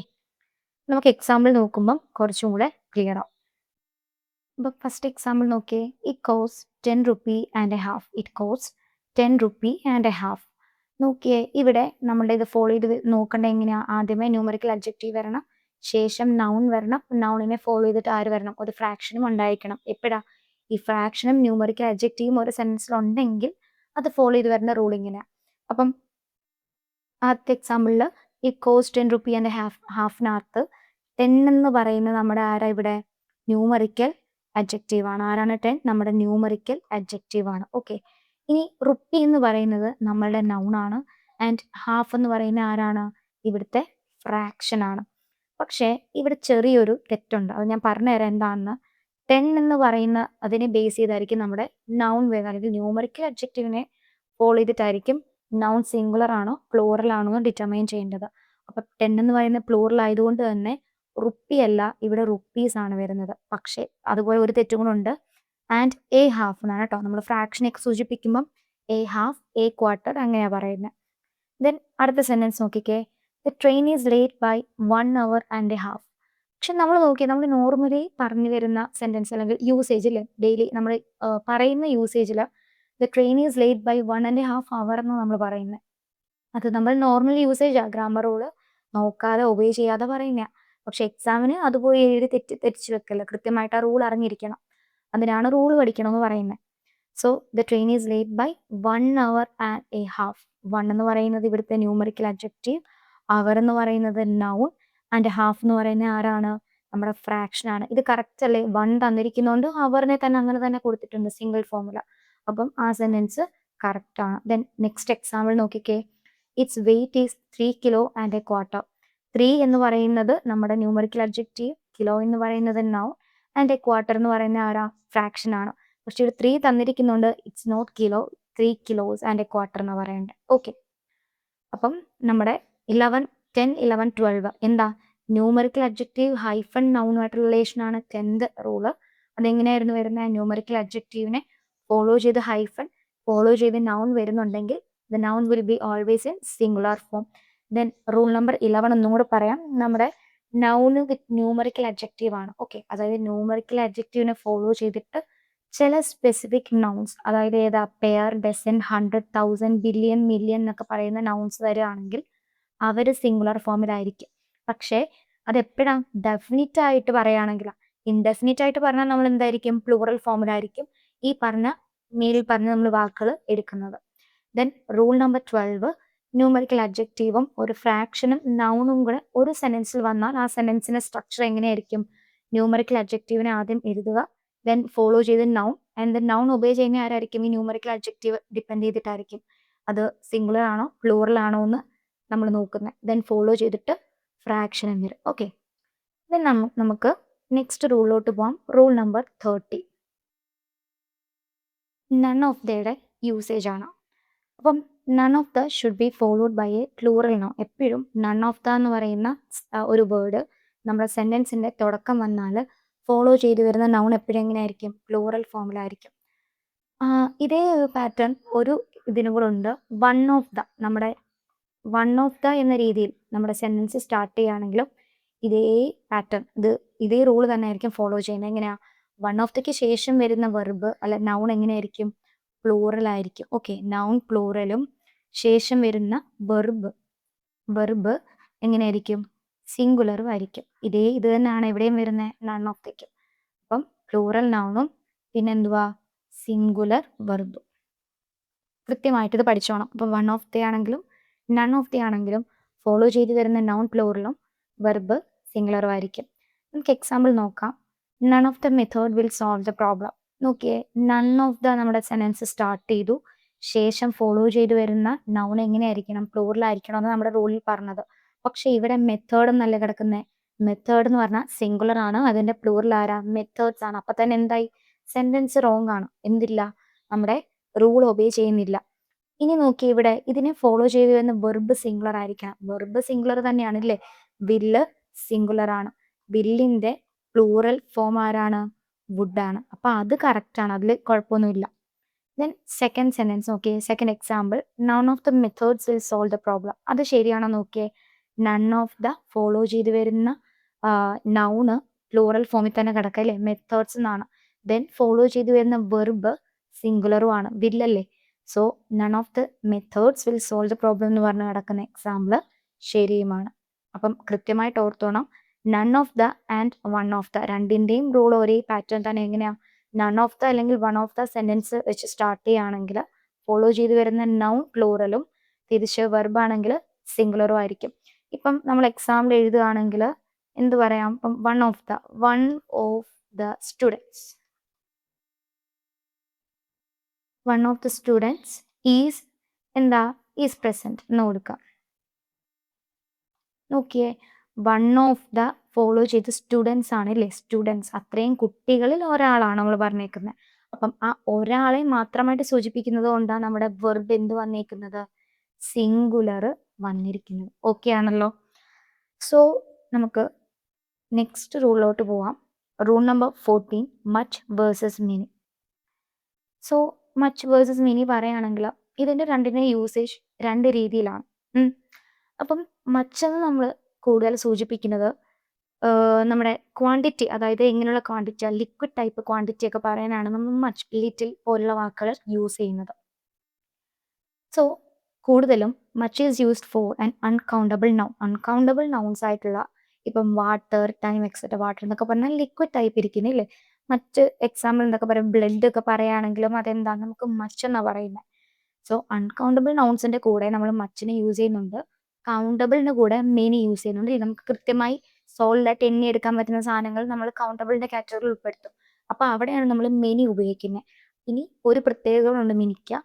Speaker 1: നമുക്ക് എക്സാമ്പിൾ നോക്കുമ്പം കുറച്ചും കൂടെ ക്ലിയർ ആവും. അപ്പോൾ ഫസ്റ്റ് എക്സാമ്പിൾ നോക്കിയേ. It cost 10 rupee and A half. It cost 10 rupee and A half. നോക്കിയേ, ഇവിടെ നമ്മളുടെ ഇത് ഫോളോ ചെയ്ത് നോക്കേണ്ടത് എങ്ങനെയാണ്? ആദ്യമേ ന്യൂമറിക്കൽ അഡ്ജക്റ്റീവ് വരണം, ശേഷം നൗൺ വരണം, നൗണിനെ ഫോളോ ചെയ്തിട്ട് ആര് വരണം? ഒരു ഫ്രാക്ഷനും ഉണ്ടായിരിക്കണം. എപ്പോഴാ? ഈ ഫ്രാക്ഷനും ന്യൂമറിക്കൽ അഡ്ജക്റ്റീവും ഒരു സെൻറ്റൻസിൽ ഉണ്ടെങ്കിൽ അത് ഫോളോ ചെയ്ത് വരുന്ന റൂൾ ഇങ്ങനെയാണ്. അപ്പം ആദ്യത്തെ എക്സാമ്പിളിൽ ഈ കോസ്റ്റ് 10 റുപ്പി ആൻഡ് ഹാഫിനകത്ത് 10 എന്ന് പറയുന്നത് നമ്മുടെ ആരാ? ഇവിടെ ന്യൂമറിക്കൽ അഡ്ജക്റ്റീവ് ആണ്. ആരാണ് 10? നമ്മുടെ ന്യൂമറിക്കൽ അഡ്ജക്റ്റീവ് ആണ്. ഓക്കെ, ഇനി റുപ്പി എന്ന് പറയുന്നത് നമ്മളുടെ നൗൺ ആണ്. ആൻഡ് ഹാഫ് എന്ന് പറയുന്ന ആരാണ്? ഇവിടുത്തെ ഫ്രാക്ഷൻ ആണ്. പക്ഷേ ഇവിടെ ചെറിയൊരു തെറ്റുണ്ട്, അത് ഞാൻ പറഞ്ഞുതരാം എന്താണെന്ന്. 10 എന്ന് പറയുന്ന അതിനെ ബേസ് ചെയ്തായിരിക്കും നമ്മുടെ നൗൺ വരുന്നത്, അല്ലെങ്കിൽ ന്യൂമറിക്കൽ അഡ്ജക്റ്റീവിനെ ഫോളോ ചെയ്തിട്ടായിരിക്കും നൗൺ സിംഗുലർ ആണോ പ്ലൂറൽ ആണോ എന്ന് ഡിറ്റർമൈൻ ചെയ്യേണ്ടത്. അപ്പം 10 എന്ന് പറയുന്ന പ്ലൂറൽ ആയതുകൊണ്ട് തന്നെ റുപ്പി അല്ല, ഇവിടെ റുപ്പീസ് ആണ് വരുന്നത്. പക്ഷേ അതുപോലെ ഒരു തെറ്റും കൂടെ ഉണ്ട്. ആൻഡ് എ ഹാഫ് എന്നാണ് കേട്ടോ. നമ്മൾ ഫ്രാക്ഷനൊക്കെ സൂചിപ്പിക്കുമ്പം എ ഹാഫ്, എ ക്വാർട്ടർ അങ്ങനെയാണ് പറയുന്നത്. ദെൻ അടുത്ത സെൻറ്റൻസ് നോക്കിക്കേ. The train is late by 1 hour and a half. പക്ഷെ നമ്മൾ നോക്കിയാൽ നമ്മൾ നോർമലി പറഞ്ഞു വരുന്ന സെൻറ്റൻസ് അല്ലെങ്കിൽ യൂസേജിൽ ഡെയിലി നമ്മൾ പറയുന്ന യൂസേജിൽ the train is late by 1.5 hour എന്ന് നമ്മൾ പറയുന്നത്. അത് നമ്മൾ നോർമൽ യൂസേജാണ്. ഗ്രാമർ റൂള് നോക്കാതെ ഒബേ ചെയ്യാതെ പറയുന്ന. പക്ഷെ എക്സാമിന് അത് പോയി എഴുതി തെറ്റിച്ച് വെക്കല്ല. കൃത്യമായിട്ട് ആ റൂൾ അറിഞ്ഞിരിക്കണം. അതിനാണ് റൂൾ പഠിക്കണമെന്ന് പറയുന്നത്. So the train is late by 1 hour and a half. 1 എന്ന് പറയുന്നത് ഇവിടുത്തെ ന്യൂമറിക്കൽ അഡ്ജക്റ്റീവ്, അവർ എന്ന് പറയുന്നത് നൗൺ, ആൻഡ് ഹാഫ് എന്ന് പറയുന്നത് ആരാണ്? നമ്മുടെ ഫ്രാക്ഷൻ ആണ്. ഇത് കറക്റ്റ് അല്ലേ? 1 തന്നിരിക്കുന്നതുകൊണ്ട് അവറിനെ തന്നെ അങ്ങനെ തന്നെ കൊടുത്തിട്ടുണ്ട്, സിംഗിൾ ഫോമുല. അപ്പം ആ സെൻറ്റൻസ് കറക്റ്റ് ആണ്. ദെൻ നെക്സ്റ്റ് എക്സാമ്പിൾ നോക്കിക്കേ. It's wait is 3 kilo and a quarter. 3 എന്ന് പറയുന്നത് നമ്മുടെ ന്യൂമറിക്കൽ അഡ്ജക്റ്റീവ്, കിലോ എന്ന് പറയുന്നത് നൗൺ, ആൻഡ് എ ക്വാർട്ടർ എന്ന് പറയുന്ന ആരാ? ഫ്രാക്ഷൻ ആണ്. പക്ഷെ ഇവിടെ 3 തന്നിരിക്കുന്നുണ്ട്. It's not kilo, 3 kilos and a quarter എന്ന് പറയേണ്ടത്. ഓക്കെ, അപ്പം നമ്മുടെ 11, 10, 11, 12 എന്താ? ന്യൂമറിക്കൽ അഡ്ജക്റ്റീവ് ഹൈഫൺ നൗണുമായിട്ടുള്ള റിലേഷനാണ് 10th റൂള്. അതെങ്ങനെയായിരുന്നു വരുന്നത്? ന്യൂമറിക്കൽ അഡ്ജക്റ്റീവിനെ ഫോളോ ചെയ്ത് ഹൈഫൺ, ഫോളോ ചെയ്ത് നൗൺ വരുന്നുണ്ടെങ്കിൽ the noun will be always in singular form. Then rule number 11 ഒന്നും കൂടെ പറയാം. നമ്മുടെ നൗണ് വിത്ത് ന്യൂമറിക്കൽ അഡ്ജക്റ്റീവ് ആണ്. ഓക്കെ, അതായത് ന്യൂമറിക്കൽ അഡ്ജക്റ്റീവിനെ ഫോളോ ചെയ്തിട്ട് ചില സ്പെസിഫിക് നൗൺസ്, അതായത് ഏതാ? പെയർ, ഡസൻ, 100, 1000, ബില്യൺ, മില്യൺ എന്നൊക്കെ പറയുന്ന നൗൺസ് വരികയാണെങ്കിൽ അവർ സിംഗുലർ ഫോമിലായിരിക്കും. പക്ഷേ അതെപ്പോഴാണ്? ഡെഫിനിറ്റ് ആയിട്ട് പറയുകയാണെങ്കിലാണ്. ഇൻഡെഫിനിറ്റ് ആയിട്ട് പറഞ്ഞാൽ നമ്മൾ എന്തായിരിക്കും? പ്ലൂറൽ ഫോമിലായിരിക്കും ഈ പറഞ്ഞ മേലിൽ പറഞ്ഞ നമ്മൾ വാക്കുകൾ എടുക്കുന്നത്. ദെൻ റൂൾ നമ്പർ 12, ന്യൂമറിക്കൽ അഡ്ജക്റ്റീവും ഒരു ഫ്രാക്ഷനും നൗണും കൂടെ ഒരു സെൻറ്റൻസിൽ വന്നാൽ ആ സെൻറ്റൻസിന്റെ സ്ട്രക്ചർ എങ്ങനെയായിരിക്കും? ന്യൂമറിക്കൽ അഡ്ജക്റ്റീവിനെ ആദ്യം എഴുതുക, ദെൻ ഫോളോ ചെയ്ത് noun, and then noun obey ചെയ്യുന്ന ആരായിരിക്കും? ഈ ന്യൂമറിക്കൽ അഡ്ജക്റ്റീവ് ഡിപ്പെൻഡ് ചെയ്തിട്ടായിരിക്കും. അത് സിംഗുലർ ആണോ പ്ലൂറൽ ആണോ എന്ന് നമ്മൾ നോക്കുന്നത്. ദെൻ ഫോളോ ചെയ്തിട്ട് ഫ്രാക്ഷനും വരും. ഓക്കെ, ദെൻ നമുക്ക് നെക്സ്റ്റ് റൂളിലോട്ട് പോകാം. റൂൾ നമ്പർ 30, നൺ ഓഫ് ദയുടെ യൂസേജ് ആണ്. അപ്പം none of the should be followed by a plural noun. എപ്പോഴും നൺ ഓഫ് ദ എന്ന് പറയുന്ന ഒരു വേർഡ് നമ്മുടെ സെൻറ്റൻസിൻ്റെ തുടക്കം വന്നാൽ ഫോളോ ചെയ്ത് വരുന്ന നൗൺ എപ്പോഴും എങ്ങനെയായിരിക്കും? പ്ലൂറൽ ഫോമിലായിരിക്കും. ഇതേ ഒരു പാറ്റേൺ ഒരു ഇതിനും കൂടെ ഉണ്ട്. വൺ ഓഫ് ദ, നമ്മുടെ വൺ ഓഫ് ദ എന്ന രീതിയിൽ നമ്മുടെ സെൻറ്റൻസ് സ്റ്റാർട്ട് ചെയ്യുകയാണെങ്കിലും ഇതേ പാറ്റേൺ, ഇതേ റൂൾ തന്നെ ആയിരിക്കും ഫോളോ ചെയ്യുന്നത്. എങ്ങനെയാ? വൺ ഓഫ് ദയ്ക്ക് ശേഷം വരുന്ന വെർബ് അല്ല നൗൺ എങ്ങനെയായിരിക്കും? പ്ലൂറൽ ആയിരിക്കും. ഓക്കെ, നൗൺ പ്ലൂറലും ശേഷം വരുന്ന വെർബ് എങ്ങനെയായിരിക്കും? സിംഗുലറും ആയിരിക്കും. ഇത് തന്നെയാണ് എവിടെയും വരുന്നത്, നൺ ഓഫ് ദയ്ക്കും. അപ്പം പ്ലൂറൽ നൗണും പിന്നെന്തുവാ? സിംഗുലർ വെർബും. കൃത്യമായിട്ട് ഇത് പഠിച്ചോണം. അപ്പം വൺ ഓഫ് ദ ആണെങ്കിലും നൺ ഓഫ് ദ ആണെങ്കിലും ഫോളോ ചെയ്ത് വരുന്ന നൗൺ പ്ലൂറലും വെർബ് സിംഗുലറും ആയിരിക്കും. നമുക്ക് എക്സാമ്പിൾ നോക്കാം. None of the method will solve the problem. നോക്കിയേ, നൺ ഓഫ് ദ നമ്മുടെ സെൻറ്റൻസ് സ്റ്റാർട്ട് ചെയ്തു, ശേഷം ഫോളോ ചെയ്ത് വരുന്ന നൗൺ എങ്ങനെയായിരിക്കണം? പ്ലൂറലായിരിക്കണം എന്ന് നമ്മുടെ റൂളിൽ പറഞ്ഞത്. പക്ഷെ ഇവിടെ മെത്തേഡ് എന്നല്ല കിടക്കുന്നത്. മെത്തേഡ് എന്ന് പറഞ്ഞാൽ സിംഗുലർ ആണ്, അതിൻ്റെ പ്ലൂറൽ ആരാ? മെത്തേഡ്സ് ആണ്. അപ്പം തന്നെ എന്തായി? സെൻറ്റൻസ് റോങ് ആണ്. എന്തില്ല? നമ്മുടെ റൂൾ ഒബേ ചെയ്യുന്നില്ല. ഇനി നോക്കി, ഇവിടെ ഇതിനെ ഫോളോ ചെയ്ത് വരുന്ന വെർബ് സിംഗുലർ ആയിരിക്കണം. വെർബ് സിംഗുലർ തന്നെയാണ് അല്ലേ? വില്ല് സിംഗുലർ ആണ്. വില്ലിൻ്റെ പ്ലൂറൽ ഫോം ആരാണ്? വുഡ് ആണ്. അപ്പം അത് കറക്റ്റ് ആണ്, അതിൽ കുഴപ്പമൊന്നുമില്ല. ദെൻ സെക്കൻഡ് സെൻറ്റൻസ് നോക്കിയേ. Second example, none of the methods will solve the problem. അത് ശരിയാണോ നോക്കിയേ? നൺ ഓഫ് ദ ഫോളോ ചെയ്ത് വരുന്ന നൗണ് പ്ലൂറൽ ഫോമിൽ തന്നെ കിടക്കുക അല്ലേ? മെത്തേഡ്സ് എന്നാണ്. ദെൻ ഫോളോ ചെയ്ത് വരുന്ന വെർബ് സിംഗുലറും ആണ്, വില്ലല്ലേ? So none of the methods will solve the problem എന്ന് പറഞ്ഞ് കിടക്കുന്ന എക്സാമ്പിൾ ശരിയുമാണ്. അപ്പം കൃത്യമായിട്ട് ഓർത്തോണം, none of the and one of the രണ്ടിൻ്റെയും റൂൾ ഒരേ പാറ്റേൺ തന്നെ. എങ്ങനെയാണ്? നൺ ഓഫ് ദ അല്ലെങ്കിൽ വൺ ഓഫ് ദ സെൻറ്റൻസ് വെച്ച് സ്റ്റാർട്ട് ചെയ്യുകയാണെങ്കിൽ ഫോളോ ചെയ്ത് വരുന്ന നൗൺ പ്ലൂറലും തിരിച്ച് വെർബ് ആണെങ്കിൽ സിംഗുലറും ആയിരിക്കും. ഇപ്പം നമ്മൾ എക്സാമ്പിൾ എഴുതുകയാണെങ്കിൽ എന്ത് പറയാം? ഇപ്പം one of the students, one of the students is എന്താ? ഈസ് പ്രസൻറ്റ് എന്ന് കൊടുക്കാം. നോക്കിയേ, വൺ ഓഫ് ദ ഫോളോ ചെയ്ത് സ്റ്റുഡൻസ് ആണ് അല്ലേ? സ്റ്റുഡൻസ് അത്രയും കുട്ടികളിൽ ഒരാളാണ് നമ്മൾ പറഞ്ഞേക്കുന്നത്. അപ്പം ആ ഒരാളെ മാത്രമായിട്ട് സൂചിപ്പിക്കുന്നത് കൊണ്ടാണ് നമ്മുടെ വെർബ് എന്ത് വന്നേക്കുന്നത്? സിംഗുലർ വന്നിരിക്കുന്നത്. ഓക്കെ ആണല്ലോ? സോ നമുക്ക് നെക്സ്റ്റ് റൂളിലോട്ട് പോവാം. Rule number 14, much versus many. So much versus many പറയുകയാണെങ്കിൽ ഇതിൻ്റെ രണ്ടിൻ്റെ യൂസേജ് രണ്ട് രീതിയിലാണ്. അപ്പം മച്ചെന്ന് നമ്മൾ കൂടുതൽ സൂചിപ്പിക്കുന്നത് നമ്മുടെ ക്വാണ്ടിറ്റി, അതായത് എങ്ങനെയുള്ള ക്വാണ്ടിറ്റി, ലിക്വിഡ് ടൈപ്പ് ക്വാണ്ടിറ്റി ഒക്കെ പറയാനാണ് നമ്മൾ മച്ച്, ലിറ്റിൽ പോലുള്ള വാക്കുകൾ യൂസ് ചെയ്യുന്നത്. സോ കൂടുതലും much is used for an uncountable noun. Uncountable nouns ആയിട്ടുള്ള ഇപ്പം വാട്ടർ, ടൈം, എക്സെട്ര. വാട്ടർ എന്നൊക്കെ പറഞ്ഞാൽ ലിക്വിഡ് ടൈപ്പ് ഇരിക്കുന്നില്ലേ. മറ്റ് എക്സാമ്പിൾ എന്നൊക്കെ പറയും, ബ്ലഡ് ഒക്കെ പറയുകയാണെങ്കിലും അതെന്താണ് നമുക്ക് മച്ച് എന്നാണ് പറയുന്നത്. സോ അൺകൗണ്ടബിൾ നൗൺസിൻ്റെ കൂടെ നമ്മൾ മച്ചിനെ യൂസ് ചെയ്യുന്നുണ്ട്, കൗണ്ടബിളിൻ്റെ കൂടെ മെനി യൂസ് ചെയ്യുന്നുണ്ട്. നമുക്ക് കൃത്യമായി സോൾഡായിട്ട് എണ്ണിയെടുക്കാൻ പറ്റുന്ന സാധനങ്ങൾ നമ്മൾ കൗണ്ടബിളിൻ്റെ കാറ്റഗറിയിൽ ഉൾപ്പെടുത്തും. അപ്പോൾ അവിടെയാണ് നമ്മൾ മെനി ഉപയോഗിക്കുന്നത്. ഇനി ഒരു പ്രത്യേകതകളുണ്ട് മെനിക്ക്.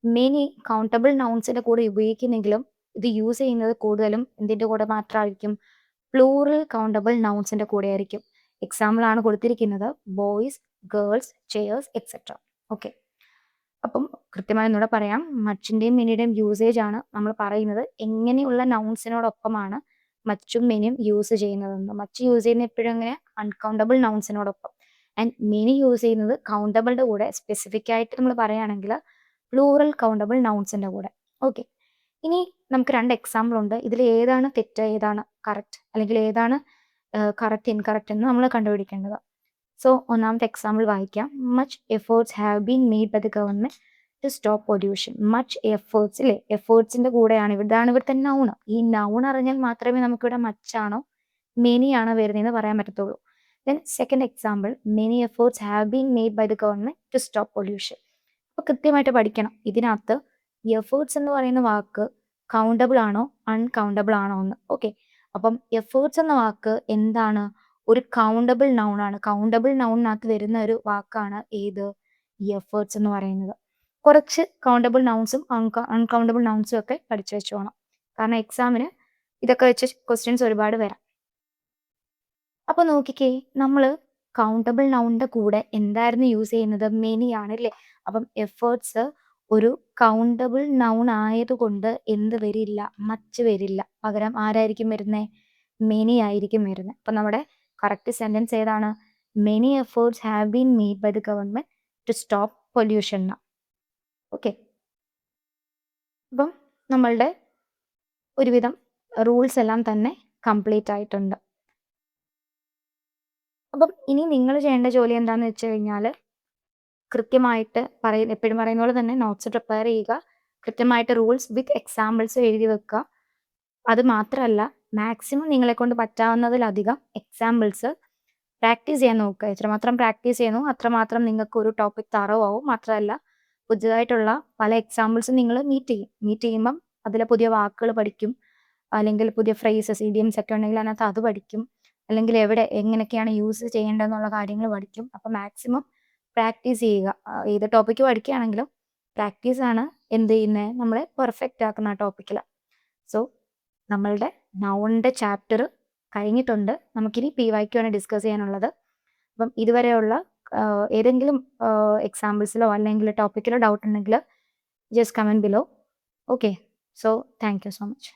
Speaker 1: മെനി കൗണ്ടബിൾ നൗൺസിൻ്റെ കൂടെ ഉപയോഗിക്കുന്നെങ്കിലും ഇത് യൂസ് ചെയ്യുന്നത് കൂടുതലും എന്തിൻ്റെ കൂടെ മാത്രമായിരിക്കും? പ്ലൂറൽ കൗണ്ടബിൾ നൗൺസിൻ്റെ കൂടെ ആയിരിക്കും. എക്സാമ്പിളാണ് കൊടുത്തിരിക്കുന്നത്, boys, girls, chairs, etcetera. Okay, അപ്പം കൃത്യമായി ഒന്നുകൂടെ പറയാം, മച്ചിൻ്റെയും മെനിയുടെയും യൂസേജ് ആണ് നമ്മൾ പറയുന്നത് എങ്ങനെയുള്ള നൗൺസിനോടൊപ്പമാണ് മച്ചും മെനിയും യൂസ് ചെയ്യുന്നതെന്ന്. മച്ച് യൂസ് ചെയ്യുന്ന എപ്പോഴും എങ്ങനെ? അൺകൗണ്ടബിൾ നൗൺസിനോടൊപ്പം. ആൻഡ് മെനി യൂസ് ചെയ്യുന്നത് കൗണ്ടബിളിൻ്റെ കൂടെ. സ്പെസിഫിക് ആയിട്ട് നമ്മൾ പറയുകയാണെങ്കിൽ പ്ലൂറൽ കൗണ്ടബിൾ നൗൺസിൻ്റെ കൂടെ. ഓക്കെ, ഇനി നമുക്ക് രണ്ട് എക്സാമ്പിൾ ഉണ്ട്. ഇതിൽ ഏതാണ് തെറ്റ്, ഏതാണ് കറക്റ്റ്, അല്ലെങ്കിൽ ഏതാണ് കറക്റ്റ് ഇൻകറക്റ്റ് എന്ന് നമ്മൾ കണ്ടുപിടിക്കേണ്ടത്. സോ ഒന്നാമത്തെ എക്സാമ്പിൾ വായിക്കാം. Much efforts have been made by the government to stop pollution. Much efforts ഇല്ലേ, എഫേർട്സിന്റെ കൂടെയാണ് ഇതാണ് ഇവിടുത്തെ നൗൺ. ഈ നൗൺ അറിഞ്ഞാൽ മാത്രമേ നമുക്കിവിടെ മച്ചാണോ മെനി ആണോ വരുന്നതെന്ന് പറയാൻ പറ്റത്തുള്ളൂ. Then second example, many efforts have been made by the government to stop pollution. അപ്പോൾ കൃത്യമായിട്ട് പഠിക്കണം ഇതിനകത്ത് എഫേർട്സ് എന്ന് പറയുന്ന വാക്ക് കൗണ്ടബിൾ ആണോ അൺകൗണ്ടബിൾ ആണോ എന്ന്. ഓക്കെ, അപ്പം എഫേർട്സ് എന്ന വാക്ക് എന്താണ്? ഒരു കൗണ്ടബിൾ നൗൺ ആണ്. കൗണ്ടബിൾ നൗണിനകത്ത് വരുന്ന ഒരു വാക്കാണ് ഏത്? എഫേർട്സ് എന്ന് പറയുന്നത്. കുറച്ച് കൗണ്ടബിൾ നൗൺസും അൺകൗണ്ടബിൾ നൗൺസും ഒക്കെ പഠിച്ചു വെച്ചോണം, കാരണം എക്സാമിന് ഇതൊക്കെ വെച്ച് ക്വസ്റ്റ്യൻസ് ഒരുപാട് വരാം. അപ്പോൾ നോക്കിക്കേ, നമ്മൾ കൗണ്ടബിൾ നൗണിൻ്റെ കൂടെ എന്തായിരുന്നു യൂസ് ചെയ്യുന്നത്? മെനി ആണ് അല്ലേ. അപ്പം എഫേർട്സ് ഒരു കൗണ്ടബിൾ നൗൺ ആയതുകൊണ്ട് എന്ത് വരില്ല? മച്ച് വരില്ല. പകരം ആരായിരിക്കും വരുന്നത്? മെനി ആയിരിക്കും വരുന്നത്. അപ്പം നമ്മുടെ കറക്റ്റ് സെൻറ്റൻസ് ഏതാണ്? Many efforts have been made by the government to stop pollution. Okay, അപ്പം നമ്മളുടെ ഒരുവിധം റൂൾസ് എല്ലാം തന്നെ കംപ്ലീറ്റ് ആയിട്ടുണ്ട്. അപ്പം ഇനി നിങ്ങൾ ചെയ്യേണ്ട ജോലി എന്താണെന്ന് വെച്ച് കഴിഞ്ഞാൽ, കൃത്യമായിട്ട് എപ്പോഴും പറയുന്ന പോലെ തന്നെ നോട്ട്സ് പ്രിപ്പയർ ചെയ്യുക, കൃത്യമായിട്ട് റൂൾസ് വിത്ത് എക്സാമ്പിൾസ് എഴുതി വെക്കുക. അത് മാത്രമല്ല, മാക്സിമം നിങ്ങളെ കൊണ്ട് പറ്റാവുന്നതിലധികം എക്സാമ്പിൾസ് പ്രാക്ടീസ് ചെയ്യാൻ നോക്കുക. എത്രമാത്രം പ്രാക്ടീസ് ചെയ്യുന്നു അത്രമാത്രം നിങ്ങൾക്ക് ഒരു ടോപ്പിക് തറവാവും. മാത്രമല്ല, പുതിയതായിട്ടുള്ള പല എക്സാമ്പിൾസും നിങ്ങൾ മീറ്റ് ചെയ്യുമ്പം അതിലെ പുതിയ വാക്കുകൾ പഠിക്കും, അല്ലെങ്കിൽ പുതിയ ഫ്രേസസ്, ഇഡിയംസ് ഒക്കെ ഉണ്ടെങ്കിൽ അതിനകത്ത് അത് പഠിക്കും, അല്ലെങ്കിൽ എവിടെ എങ്ങനെയൊക്കെയാണ് യൂസ് ചെയ്യേണ്ടതെന്നുള്ള കാര്യങ്ങൾ പഠിക്കും. അപ്പോൾ മാക്സിമം പ്രാക്ടീസ് ചെയ്യുക. ഏത് ടോപ്പിക്ക് പഠിക്കുകയാണെങ്കിലും പ്രാക്ടീസാണ് എന്ത് ചെയ്യുന്നത്, നമ്മളെ പെർഫെക്റ്റ് ആക്കുന്ന ആ ടോപ്പിക്കിൽ. സോ നമ്മളുടെ നൗണിൻ്റെ ചാപ്റ്റർ കഴിഞ്ഞിട്ടുണ്ട്. നമുക്കിനി PYQ ആണ് ഡിസ്കസ് ചെയ്യാനുള്ളത്. അപ്പം ഇതുവരെയുള്ള ഏതെങ്കിലും എക്സാമ്പിൾസിലോ അല്ലെങ്കിൽ ടോപ്പിക്കിലോ ഡൗട്ട് ഉണ്ടെങ്കിൽ just comment below. Okay, so thank you so much.